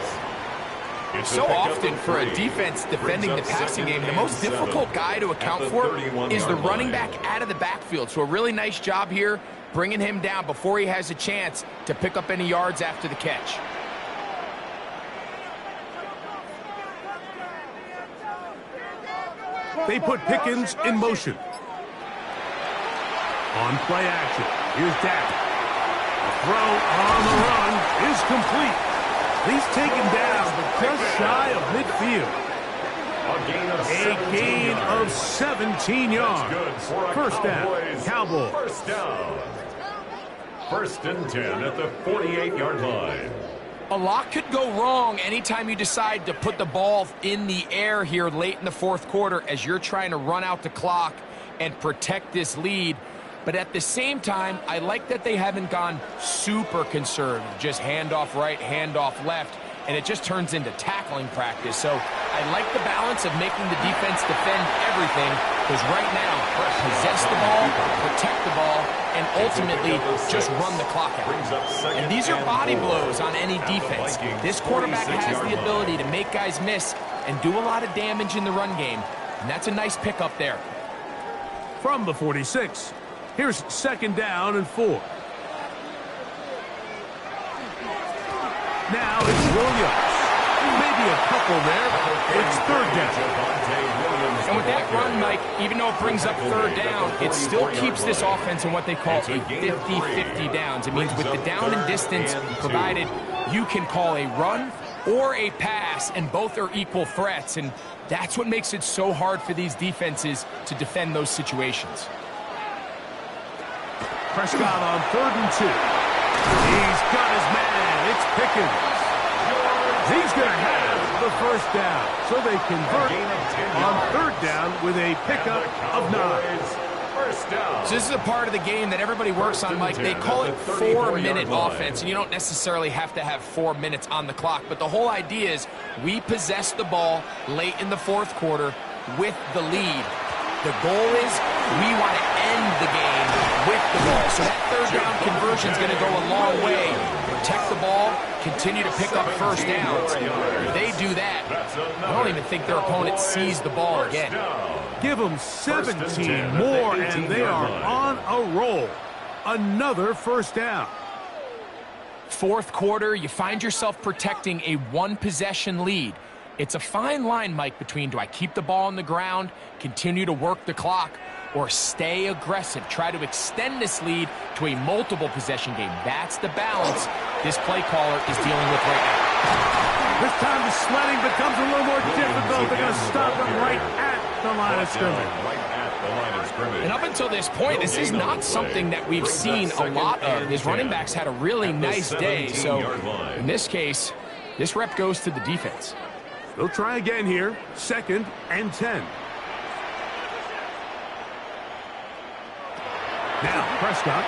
So often for a defense defending the passing game, the most difficult guy to account for is the running back out of the backfield. So a really nice job here bringing him down before he has a chance to pick up any yards after the catch. They put Pickens in motion. On play action, here's Dak. The throw on the run is complete. He's taken down just shy of midfield. A gain of 17 yards. First down, Cowboys. First down. 1st and 10 at the 48-yard line. A lot could go wrong anytime you decide to put the ball in the air here late in the fourth quarter as you're trying to run out the clock and protect this lead. But at the same time, I like that they haven't gone super conservative, just handoff right, handoff left, and it just turns into tackling practice. So I like the balance of making the defense defend everything, because right now, possess the ball, protect the ball, and ultimately just run the clock out. And these are body blows on any defense. This quarterback has the ability to make guys miss and do a lot of damage in the run game, and that's a nice pickup there. From the 46, here's 2nd down and 4. Now it's Williams. Maybe a couple there. It's 3rd down. And with that run, Mike, even though it brings up 3rd down, it still keeps this offense in what they call a 50-50 downs. It means with the down and distance provided, you can call a run or a pass, and both are equal threats. And that's what makes it so hard for these defenses to defend those situations. Prescott on 3rd and 2. He's got his man. It's Pickens. He's going to have the 1st down. So they convert on 3rd down with a pickup of 9. So this is a part of the game that everybody works on, Mike. They call it 4-minute offense, and you don't necessarily have to have 4 minutes on the clock. But the whole idea is we possess the ball late in the fourth quarter with the lead. The goal is we want to end the game with the ball. So that 3rd down conversion is going to go a long way. Protect the ball, continue to pick up 1st downs. If they do that, I don't even think their opponent sees the ball again. Give them 17 more, and they are on a roll. Another 1st down. Fourth quarter, you find yourself protecting a 1-possession lead. It's a fine line, Mike, between do I keep the ball on the ground, continue to work the clock, or stay aggressive, try to extend this lead to a multiple possession game. That's the balance this play caller is dealing with right now. This time the sledding becomes a little more difficult. They're going to stop him right at the line of scrimmage. And up until this point, this is not something that we've seen a lot of. His running backs had a really nice day. So in this case, this rep goes to the defense. They'll try again here. 2nd and 10. Now Prescott.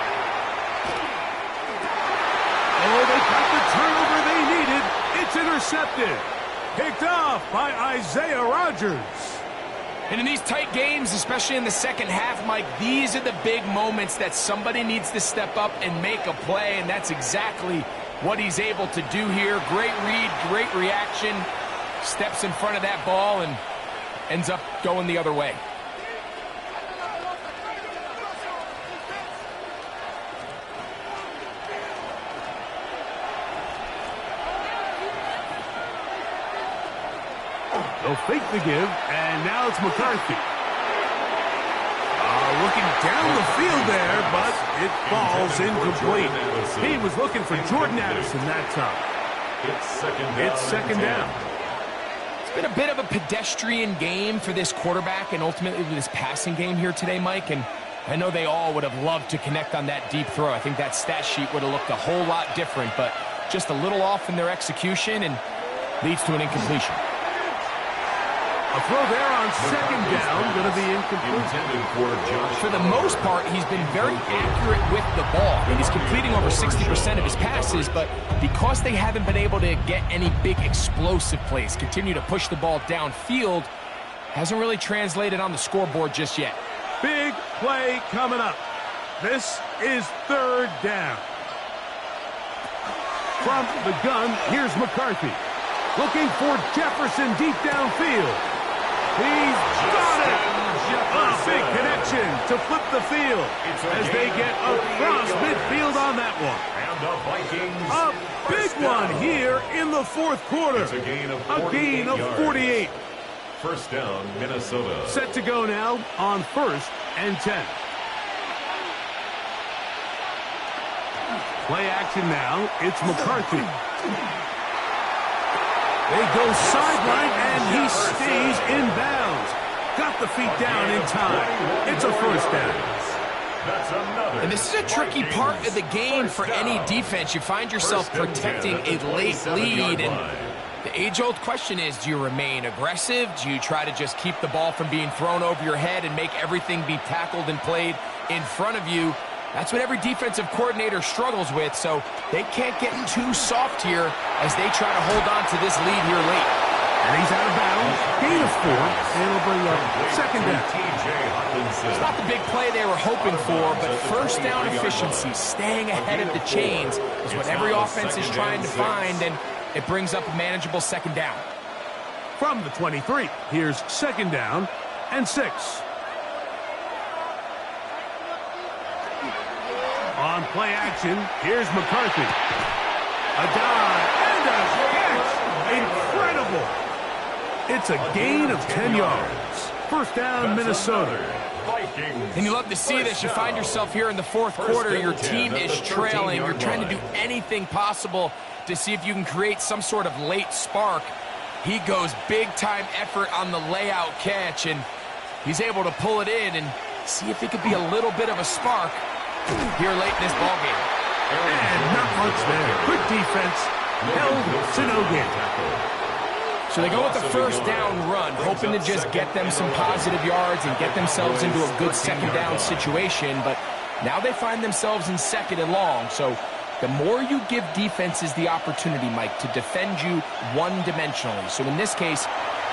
Oh, they got the turnover they needed. It's intercepted. Picked off by Isaiah Rodgers. And in these tight games, especially in the second half, Mike, these are the big moments that somebody needs to step up and make a play, and that's exactly what he's able to do here. Great read, great reaction. Steps in front of that ball and ends up going the other way. They'll fake the give, and now it's McCarthy. Looking down the field there, but it falls incomplete. He was looking for Jordan Addison that time. It's second down. It's been a bit of a pedestrian game for this quarterback and ultimately this passing game here today, Mike. And I know they all would have loved to connect on that deep throw. I think that stat sheet would have looked a whole lot different, but just a little off in their execution and leads to an incompletion. A throw there on second down, going to be incomplete. For the most part, he's been very accurate with the ball. I mean, he's completing over 60% of his passes, but because they haven't been able to get any big explosive plays, continue to push the ball downfield, hasn't really translated on the scoreboard just yet. Big play coming up. This is 3rd down. From the gun, here's McCarthy. Looking for Jefferson deep downfield. He's got it! A big connection to flip the field as they get across midfield on that one. A big one here in the 4th quarter. A gain of 48. First down, Minnesota. Set to go now on 1st and 10. Play action now. It's McCarthy. They go sideline, and he stays in bounds. Got the feet down in time. It's a first down. And this is a tricky part of the game for any defense. You find yourself protecting a late lead, and the age-old question is, do you remain aggressive? Do you try to just keep the ball from being thrown over your head and make everything be tackled and played in front of you? That's what every defensive coordinator struggles with, so they can't get too soft here as they try to hold on to this lead here late. And he's out of bounds. Gain of 4, and it'll bring up second down. It's not the big play they were hoping for, but first down efficiency, staying ahead of the chains, is what every offense is trying to find, and it brings up a manageable second down. From the 23, here's second down and 6. On play action, here's McCarthy. A dive and a catch. Incredible. It's a gain of 10 yards. First down, Minnesota. And you love to see this. You find yourself here in the 4th quarter. Your team is trailing. You're trying to do anything possible to see if you can create some sort of late spark. He goes big-time effort on the layout catch, and he's able to pull it in and see if it could be a little bit of a spark here late in this ball game. And not much there. Good defense. Held to no gain. So they go with the first down run, hoping to just get them some positive yards and get themselves into a good second down situation. But now they find themselves in 2nd and long. So the more you give defenses the opportunity, Mike, to defend you one-dimensionally. So in this case,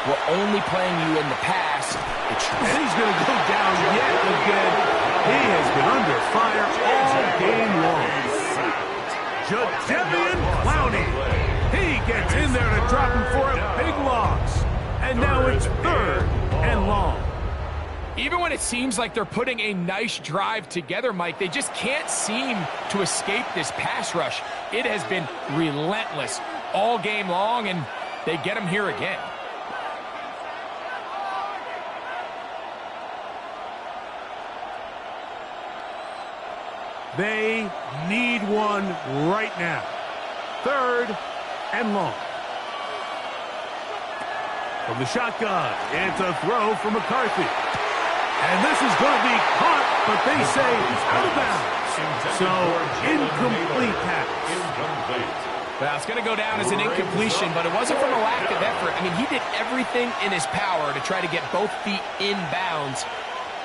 we're only playing you in the pass. And he's going to go down yet again. He has been under fire all game long. Jadeveon Clowney. He gets in there to drop him for a big loss. And now it's 3rd and long. Even when it seems like they're putting a nice drive together, Mike, they just can't seem to escape this pass rush. It has been relentless all game long, and they get him here again. They need one right now. 3rd and long. From the shotgun, it's a throw from McCarthy. And this is going to be caught, but they say out of bounds. So, incomplete pass. Well, it's going to go down as an incompletion, but it wasn't from a lack of effort. I mean, he did everything in his power to try to get both feet in bounds.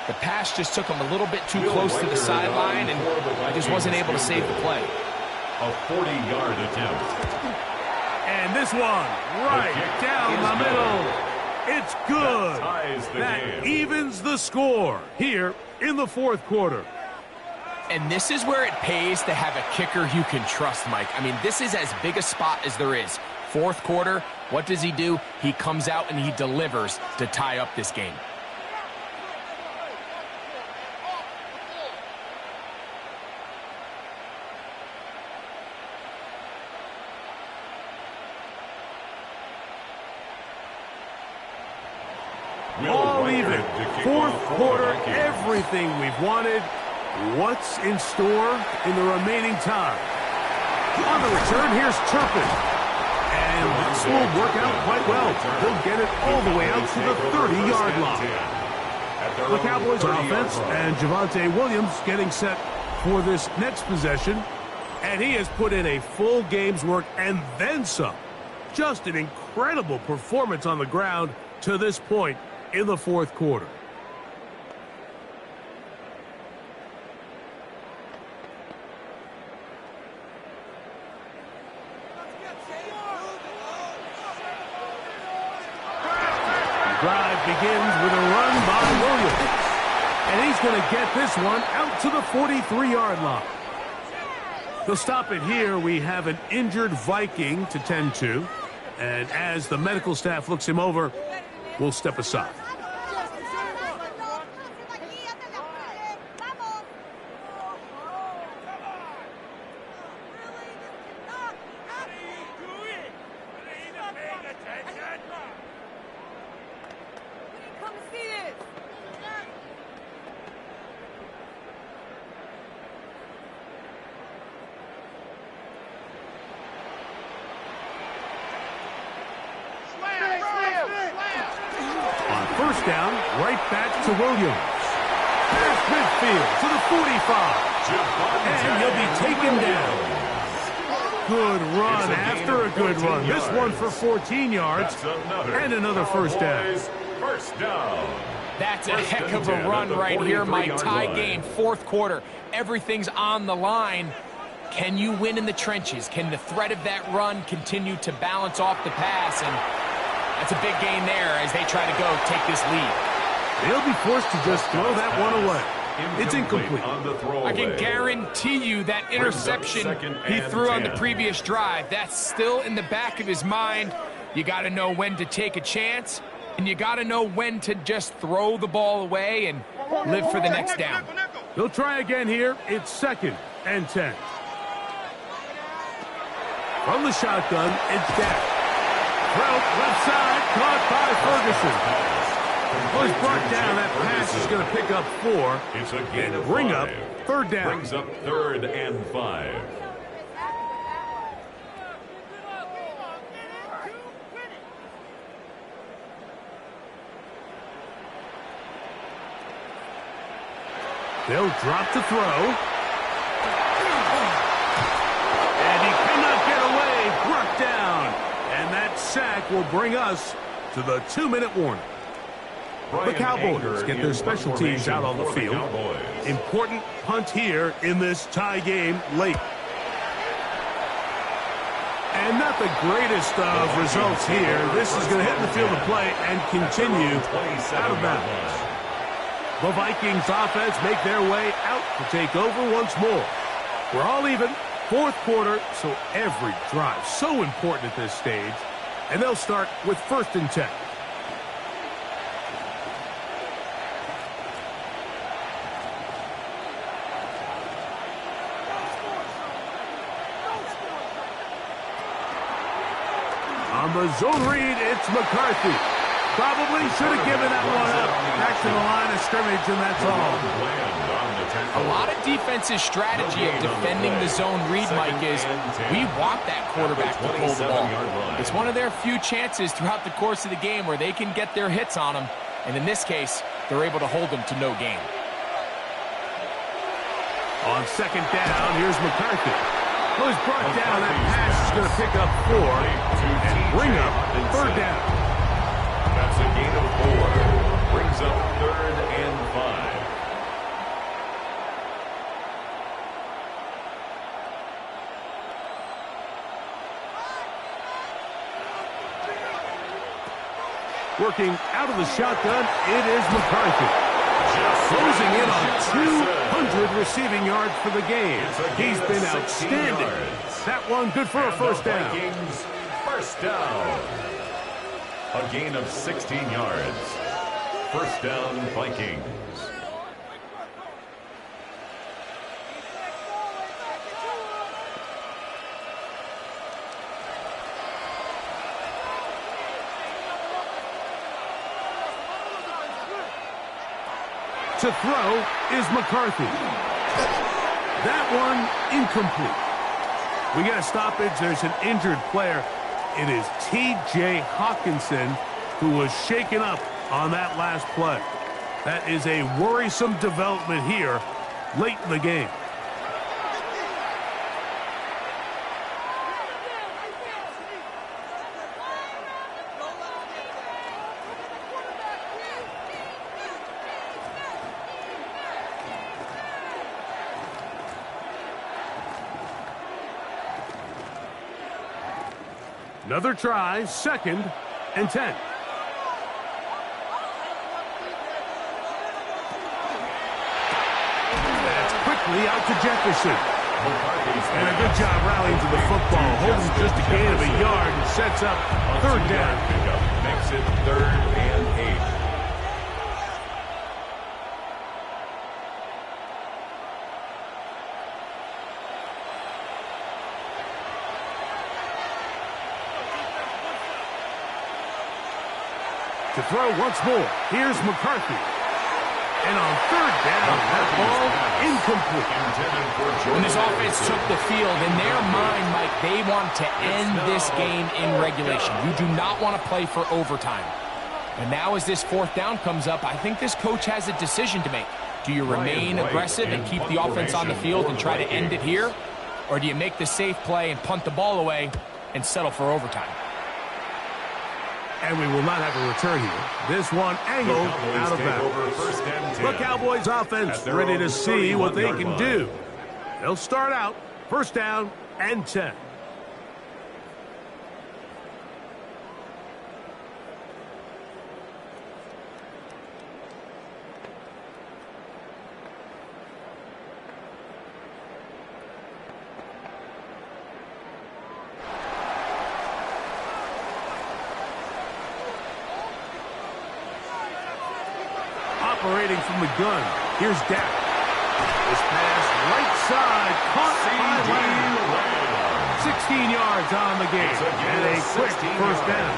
The pass just took him a little bit too close to the sideline, and he just wasn't able to save the play. A 40-yard attempt. And this one, right down the middle. It's good. That evens the score here in the fourth quarter. And this is where it pays to have a kicker you can trust, Mike. I mean, this is as big a spot as there is. Fourth quarter, what does he do? He comes out and he delivers to tie up this game. All even. Fourth quarter, everything we've wanted. What's in store in the remaining time? On the return, here's Turpin. And this will work out quite well. He'll get it all the way out to the 30-yard line. The Cowboys on offense, and Javonte Williams getting set for this next possession. And he has put in a full game's work and then some. Just an incredible performance on the ground to this point in the fourth quarter. Drive begins with a run by Williams. And he's going to get this one out to the 43-yard line. They'll stop it here. We have an injured Viking to tend to. And as the medical staff looks him over, we'll step aside. First down, right back to Williams. Past midfield to the 45. And he'll be taken down. Good run after a good run. This one for 14 yards and another first down. First down. That's a heck of a run right here, Mike. Tie game, fourth quarter. Everything's on the line. Can you win in the trenches? Can the threat of that run continue to balance off the pass? And that's a big gain there as they try to go take this lead. They'll be forced to just throw that one away. It's incomplete. I can guarantee you that interception he threw on the previous drive, that's still in the back of his mind. You got to know when to take a chance, and you got to know when to just throw the ball away and live for the next down. They'll try again here. It's 2nd and 10. From the shotgun, it's down. Route left side, caught by Ferguson. Well, he's brought down. That pass is going to pick up 4. It's a gain of bring 5. up third down. Brings up 3rd and 5. They'll drop to throw. And he cannot get away. Brought down. And that sack will bring us to the 2-minute warning. The Cowboys get their special teams out on the field. Important punt here in this tie game late. And not the greatest of results here. This is going to hit the field of play and continue out of bounds. The Vikings offense make their way out to take over once more. We're all even, fourth quarter, so every drive so important at this stage. And they'll start with 1st and 10. On the zone read, it's McCarthy. Probably should have given that one up. Back to the line of scrimmage, and that's all. A lot of defense's strategy of defending the zone read, Mike, is we want that quarterback to pull the ball. It's one of their few chances throughout the course of the game where they can get their hits on them, and in this case, they're able to hold them to no gain. On second down, here's McCarthy. Who's brought down. That pass is going to pick up 4 and bring up third down. That's a gain of 4. Brings up 3rd and 5. Working out of the shotgun, it is McCarthy. Closing in on 200 receiving yards for the game. He's been outstanding. That one good for a first down. Vikings, first down. A gain of 16 yards. First down, Vikings. To throw is McCarthy. That one incomplete. We got a stoppage. There's an injured player. It is T.J. Hawkinson who was shaken up on that last play. That is a worrisome development here late in the game. Another try, 2nd and 10. That's quickly out to Jefferson. And a good job rallying to the football. Holding just a gain of a yard and sets up third down. Makes it 3rd and 8. To throw once more, here's McCarthy. And on third down, that ball incomplete. When this offense took the field, in their mind, Mike, they want to end this game in regulation. You do not want to play for overtime. And now as this 4th down comes up, I think this coach has a decision to make. Do you remain aggressive and keep the offense on the field and try to end it here? Or do you make the safe play and punt the ball away and settle for overtime? And we will not have a return here. This one angled out of bounds. The Cowboys offense ready to see what they can do. They'll start out first down and 10. Operating from the gun. Here's Dak. This pass right side caught by Lamb. 16 yards on the game. And a quick first down.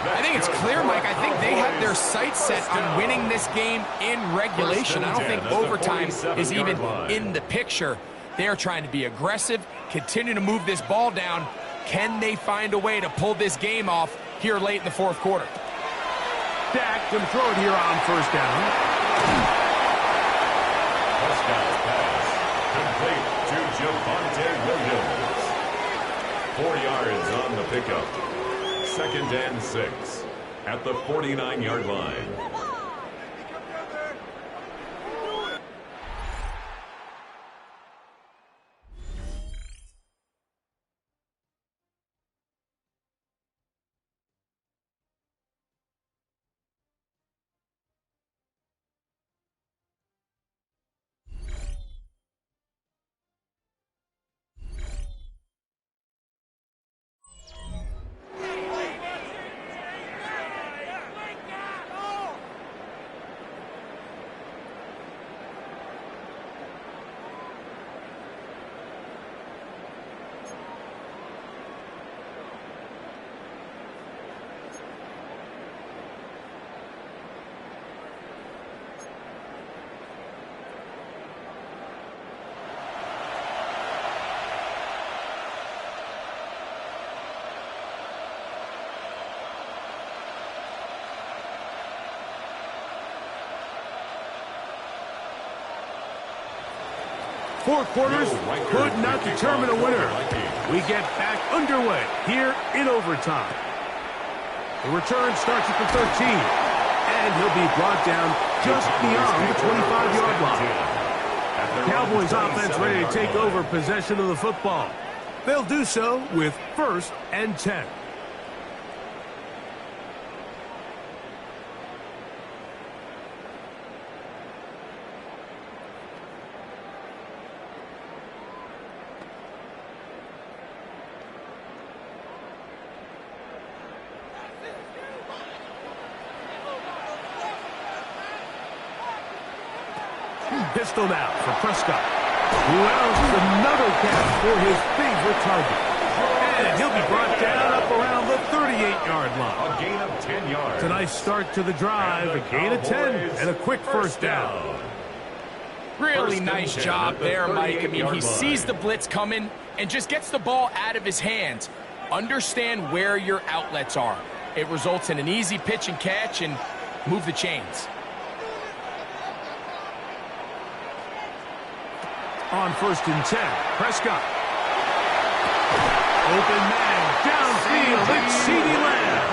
I think it's clear, Mike. I think they have their sights set on winning this game in regulation. I don't think overtime is even in the picture. They're trying to be aggressive, continue to move this ball down. Can they find a way to pull this game off here late in the 4th quarter? Dak can throw it here on first down. Touchdown pass. Complete to Javonte Williams. 4 yards on the pickup. 2nd and 6 at the 49-yard line. 4 quarters could not determine a winner. We get back underway here in overtime. The return starts at the 13, and he'll be brought down just beyond the 25-yard line. The Cowboys offense ready to take over possession of the football. They'll do so with 1st and 10. Pistol now for Prescott, who else another catch for his favorite target. And he'll be brought down up around the 38-yard line. A gain of 10 yards. It's a nice start to the drive, a gain of 10, and a quick first down. Really nice job there, Mike. I mean, he sees the blitz coming and just gets the ball out of his hands. Understand where your outlets are. It results in an easy pitch and catch and move the chains. On 1st and 10, Prescott. Open man, downfield, it's CeeDee Lamb.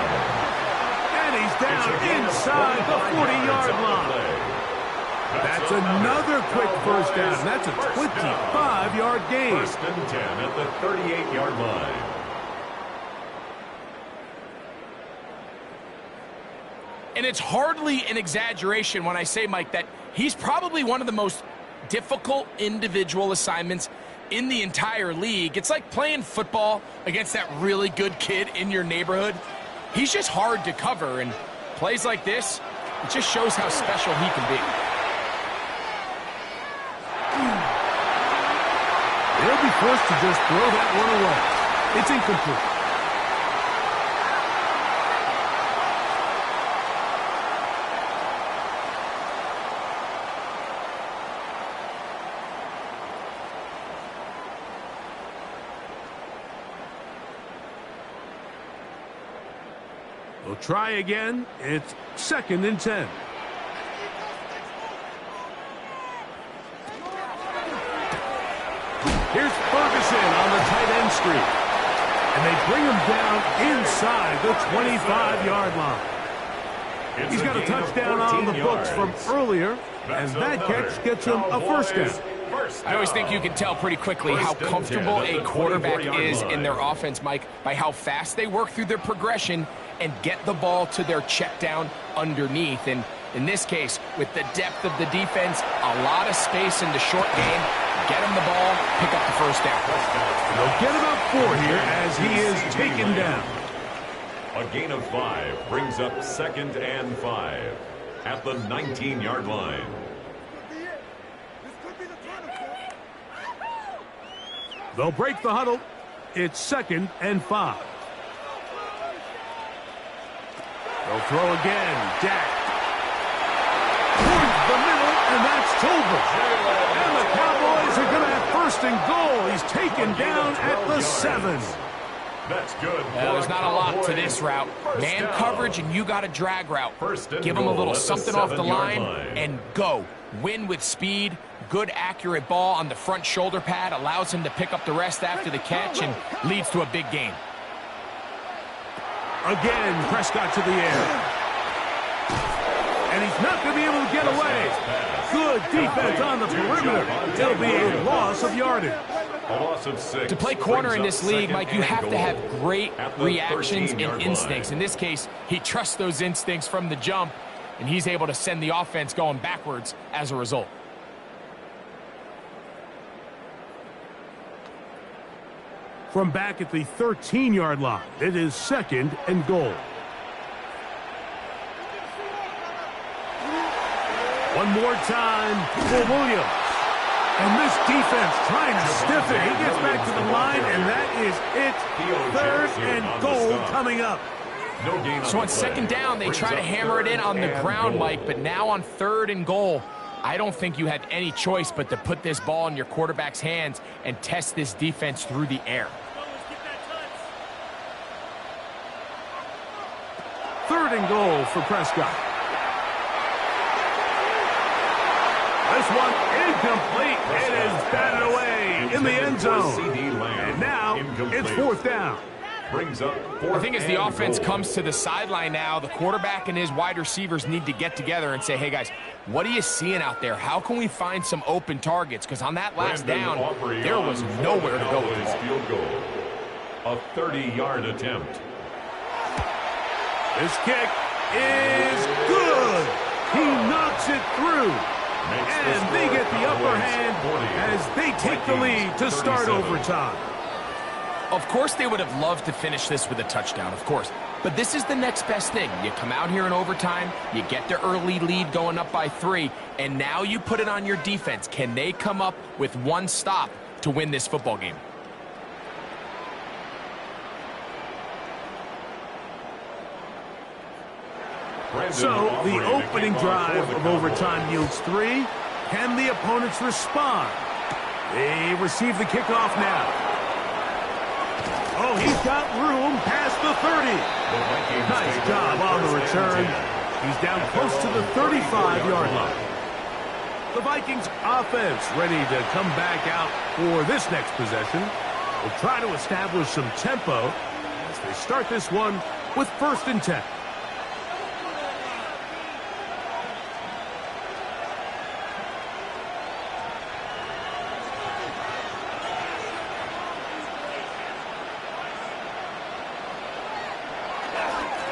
And he's down inside the 40-yard line. That's another quick first down. That's a 25-yard gain. 1st and 10 at the 38-yard line. And it's hardly an exaggeration when I say, Mike, that he's probably one of the most difficult individual assignments in the entire league. It's like playing football against that really good kid in your neighborhood. He's just hard to cover, and plays like this, it just shows how special he can be. They'll be forced to just throw that one away. It's incomplete. We'll try again. It's 2nd and 10. Here's Ferguson on the tight end streak. And they bring him down inside the 25-yard line. He's got a touchdown on the books from earlier, and that catch gets him a first down. I always think you can tell pretty quickly how comfortable a quarterback is in their offense, Mike, by how fast they work through their progression and get the ball to their check down underneath. And in this case, with the depth of the defense, a lot of space in the short game, get him the ball, pick up the first down. They'll get about 4 here as he is taken down. A gain of 5 brings up 2nd and 5 at the 19-yard line. They'll break the huddle. It's 2nd and 5. They'll throw again. Dak. Towards the middle, and that's Tolbert. And the Cowboys are going to have 1st and goal. He's taken down at the 7. That's good. There's not a lot to this route. Man coverage, and you got a drag route. Give him a little something off the line and go. Win with speed. Good, accurate ball on the front shoulder pad. Allows him to pick up the rest after the catch and leads to a big gain. Again, Prescott to the air. And he's not going to be able to get away. Good defense on the perimeter. It'll be a loss of yardage. A loss of 6. To play corner in this league, Mike, you have to have great reactions and instincts. In this case, he trusts those instincts from the jump, and he's able to send the offense going backwards as a result. From back at the 13-yard line, it is 2nd and goal. One more time for Williams. And this defense trying to stiff it. He gets back to the line, and that is it. 3rd and goal coming up. So on 2nd down, they try to hammer it in on the ground, Mike, but now on 3rd and goal, I don't think you had any choice but to put this ball in your quarterback's hands and test this defense through the air. 3rd and goal for Prescott. This one incomplete. It is batted away in the end zone. And now it's fourth down. Brings up I think as the offense comes to the sideline now, the quarterback and his wide receivers need to get together and say, hey, guys, what are you seeing out there? How can we find some open targets? Because on that last down, there was nowhere to go with the field goal. A 30-yard attempt. This kick is good. He knocks it through. And they get the upper hand as they take the lead to start overtime. Of course they would have loved to finish this with a touchdown, of course. But this is the next best thing. You come out here in overtime, you get the early lead going up by 3, and now you put it on your defense. Can they come up with one stop to win this football game? So the opening drive of overtime yields 3. Can the opponents respond? They receive the kickoff now. Oh, he's got room past the 30. Nice job on the return. He's down close to the 35-yard line. The Vikings offense ready to come back out for this next possession. Will try to establish some tempo as they start this one with 1st and 10.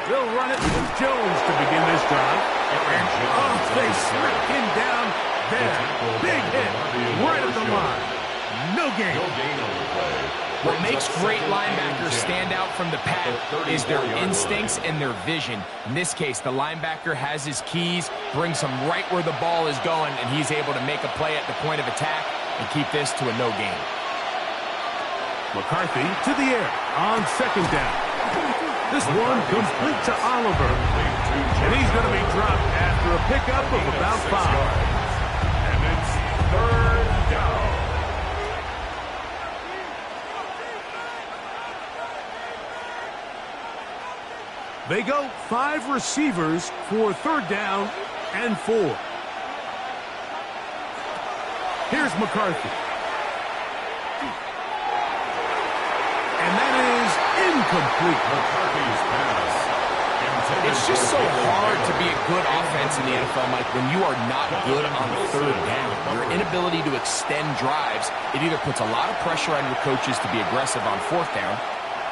They'll run it with Jones to begin this drive. Oh, they smack him down there. Big hit right at the line. No gain. What makes great linebackers stand out from the pack is their instincts and their vision. In this case, the linebacker has his keys, brings him right where the ball is going, and he's able to make a play at the point of attack and keep this to a no gain. McCarthy to the air on 2nd down. This one complete to Oliver. And he's going to be dropped after a pickup of about 5. And it's 3rd down. They go 5 receivers for 3rd down and 4. Here's McCarthy. And that is incomplete. McCarthy's pass. It's just so hard to be a good offense in the NFL, Mike, when you are not good on 3rd down. Your inability to extend drives, it either puts a lot of pressure on your coaches to be aggressive on 4th down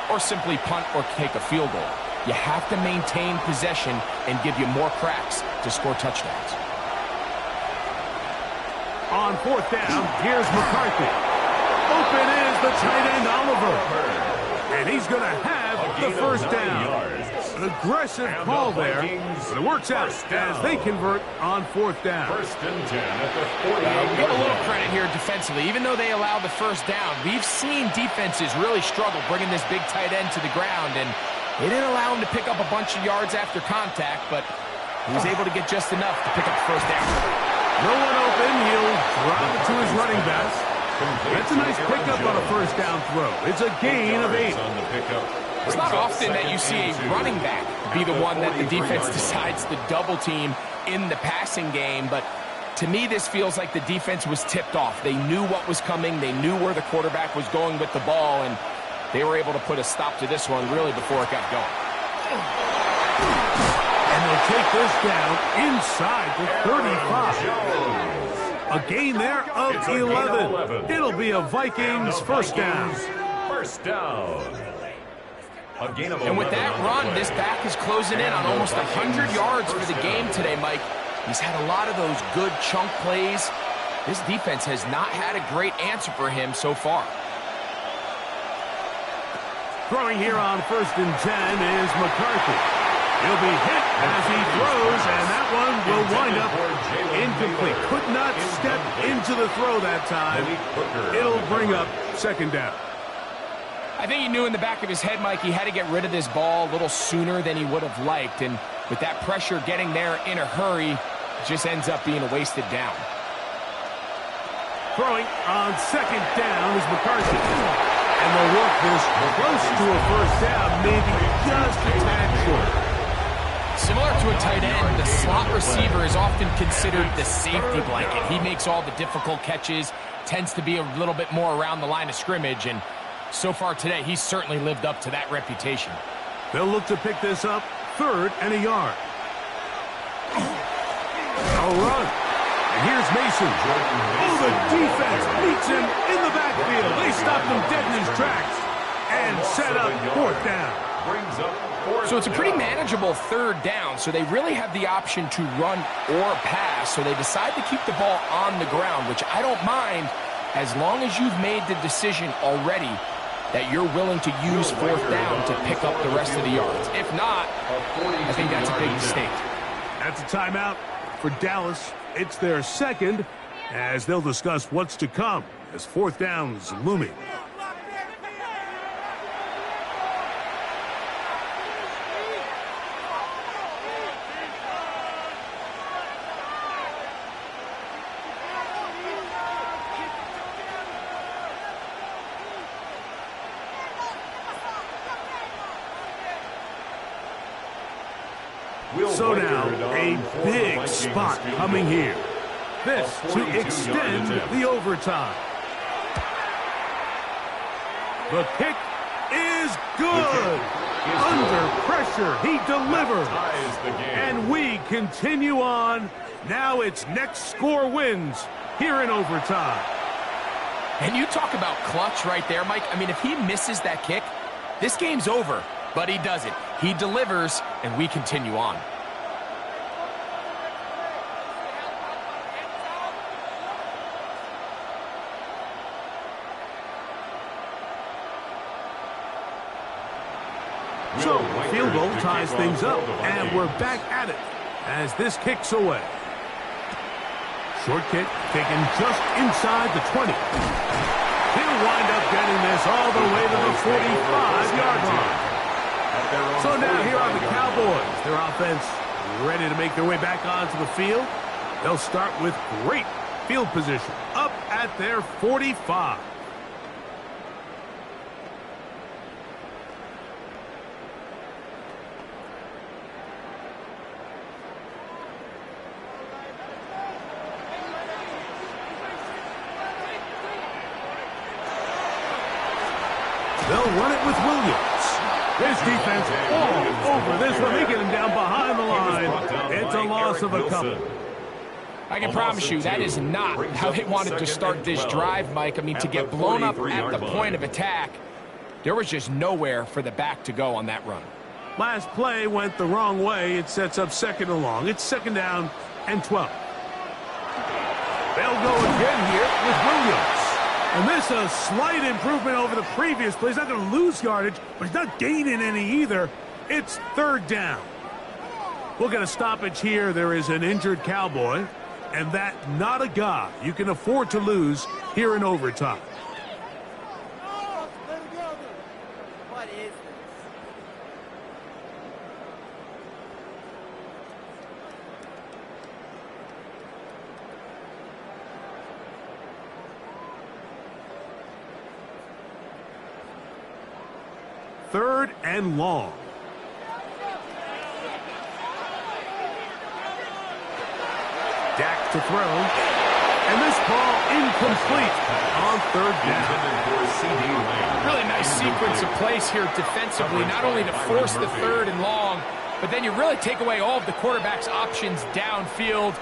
or simply punt or take a field goal. You have to maintain possession and give you more cracks to score touchdowns. On 4th down, here's McCarthy. Open is the tight end, Oliver. And he's going to have the 1st down. An aggressive call there, but it works out as they convert on 4th down. 1st and 10 at the 48. Give a little credit here defensively. Even though they allowed the 1st down, we've seen defenses really struggle bringing this big tight end to the ground, and they didn't allow him to pick up a bunch of yards after contact, but he was able to get just enough to pick up the 1st down. No one open. He'll drop it to his running back. That's a nice pickup on a 1st down throw. It's a gain of 8. It's not often that you see a running back be the one that the defense decides to double team in the passing game, but to me this feels like the defense was tipped off. They knew what was coming. They knew where the quarterback was going with the ball, and they were able to put a stop to this one really before it got going. And they'll take this down inside the 35. A gain there of 11. It'll be a Vikings 1st down. 1st down. And with that run, this back is closing in on almost 100 yards for the game today, Mike. He's had a lot of those good chunk plays. This defense has not had a great answer for him so far. Throwing here on 1st and 10 is McCarthy. He'll be hit as he throws, and that one will wind up incomplete. Could not step into the throw that time. It'll bring up 2nd down. I think he knew in the back of his head, Mike, he had to get rid of this ball a little sooner than he would have liked. And with that pressure getting there in a hurry, it just ends up being a wasted down. Throwing on 2nd down is McCarthy. And they'll work this close to a 1st down, maybe just a tad short. Similar to a tight end, the slot receiver is often considered the safety blanket. He makes all the difficult catches, tends to be a little bit more around the line of scrimmage, and so far today, he's certainly lived up to that reputation. They'll look to pick this up, 3rd and a yard. A run. And here's Mason. Oh, the defense meets him in the backfield. They stopped him dead in his tracks and set up 4th down. So it's a pretty manageable 3rd down, so they really have the option to run or pass, so they decide to keep the ball on the ground, which I don't mind as long as you've made the decision already that you're willing to use 4th down to pick up the rest of the yards. If not, I think that's a big mistake. That's a timeout for Dallas. It's their 2nd, as they'll discuss what's to come as 4th down's looming. So now, a big spot coming here. This to extend the overtime. The kick is good. Under pressure, he delivers. And we continue on. Now it's next score wins here in overtime. And you talk about clutch right there, Mike. I mean, if he misses that kick, this game's over. But he doesn't. He delivers, and we continue on. So, field goal ties things up, and we're back at it as this kicks away. Short kick taken just inside the 20. He'll wind up getting this all the way to the 45-yard line. So now here are the Cowboys. Their offense ready to make their way back onto the field. They'll start with great field position up at their 45. They'll run it with Williams. His defense all over this one. They get him down behind the line. It's a loss of a couple. I can promise you that is not how they wanted to start this drive, Mike. I mean, to get blown up at the point of attack, there was just nowhere for the back to go on that run. Last play went the wrong way. It sets up 2nd and long. It's 2nd down and 12. They'll go again here with Williams. And this is a slight improvement over the previous play. He's not going to lose yardage, but he's not gaining any either. It's 3rd down. We'll get a stoppage here. There is an injured Cowboy, and that not a guy you can afford to lose here in overtime. What is this? Third and long. Dak to throw. And this ball incomplete on 3rd down. Really nice sequence of plays here defensively, not only to force the 3rd and long, but then you really take away all of the quarterback's options downfield,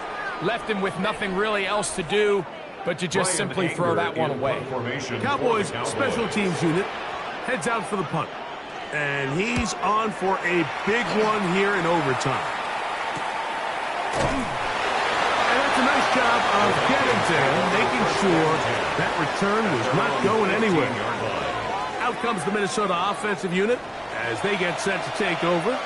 left him with nothing really else to do but to just simply throw that one away. Cowboys special teams unit heads out for the punt. And he's on for a big one here in overtime. And that's a nice job of getting to him, making sure that return was not going anywhere. Out comes the Minnesota offensive unit as they get set to take over.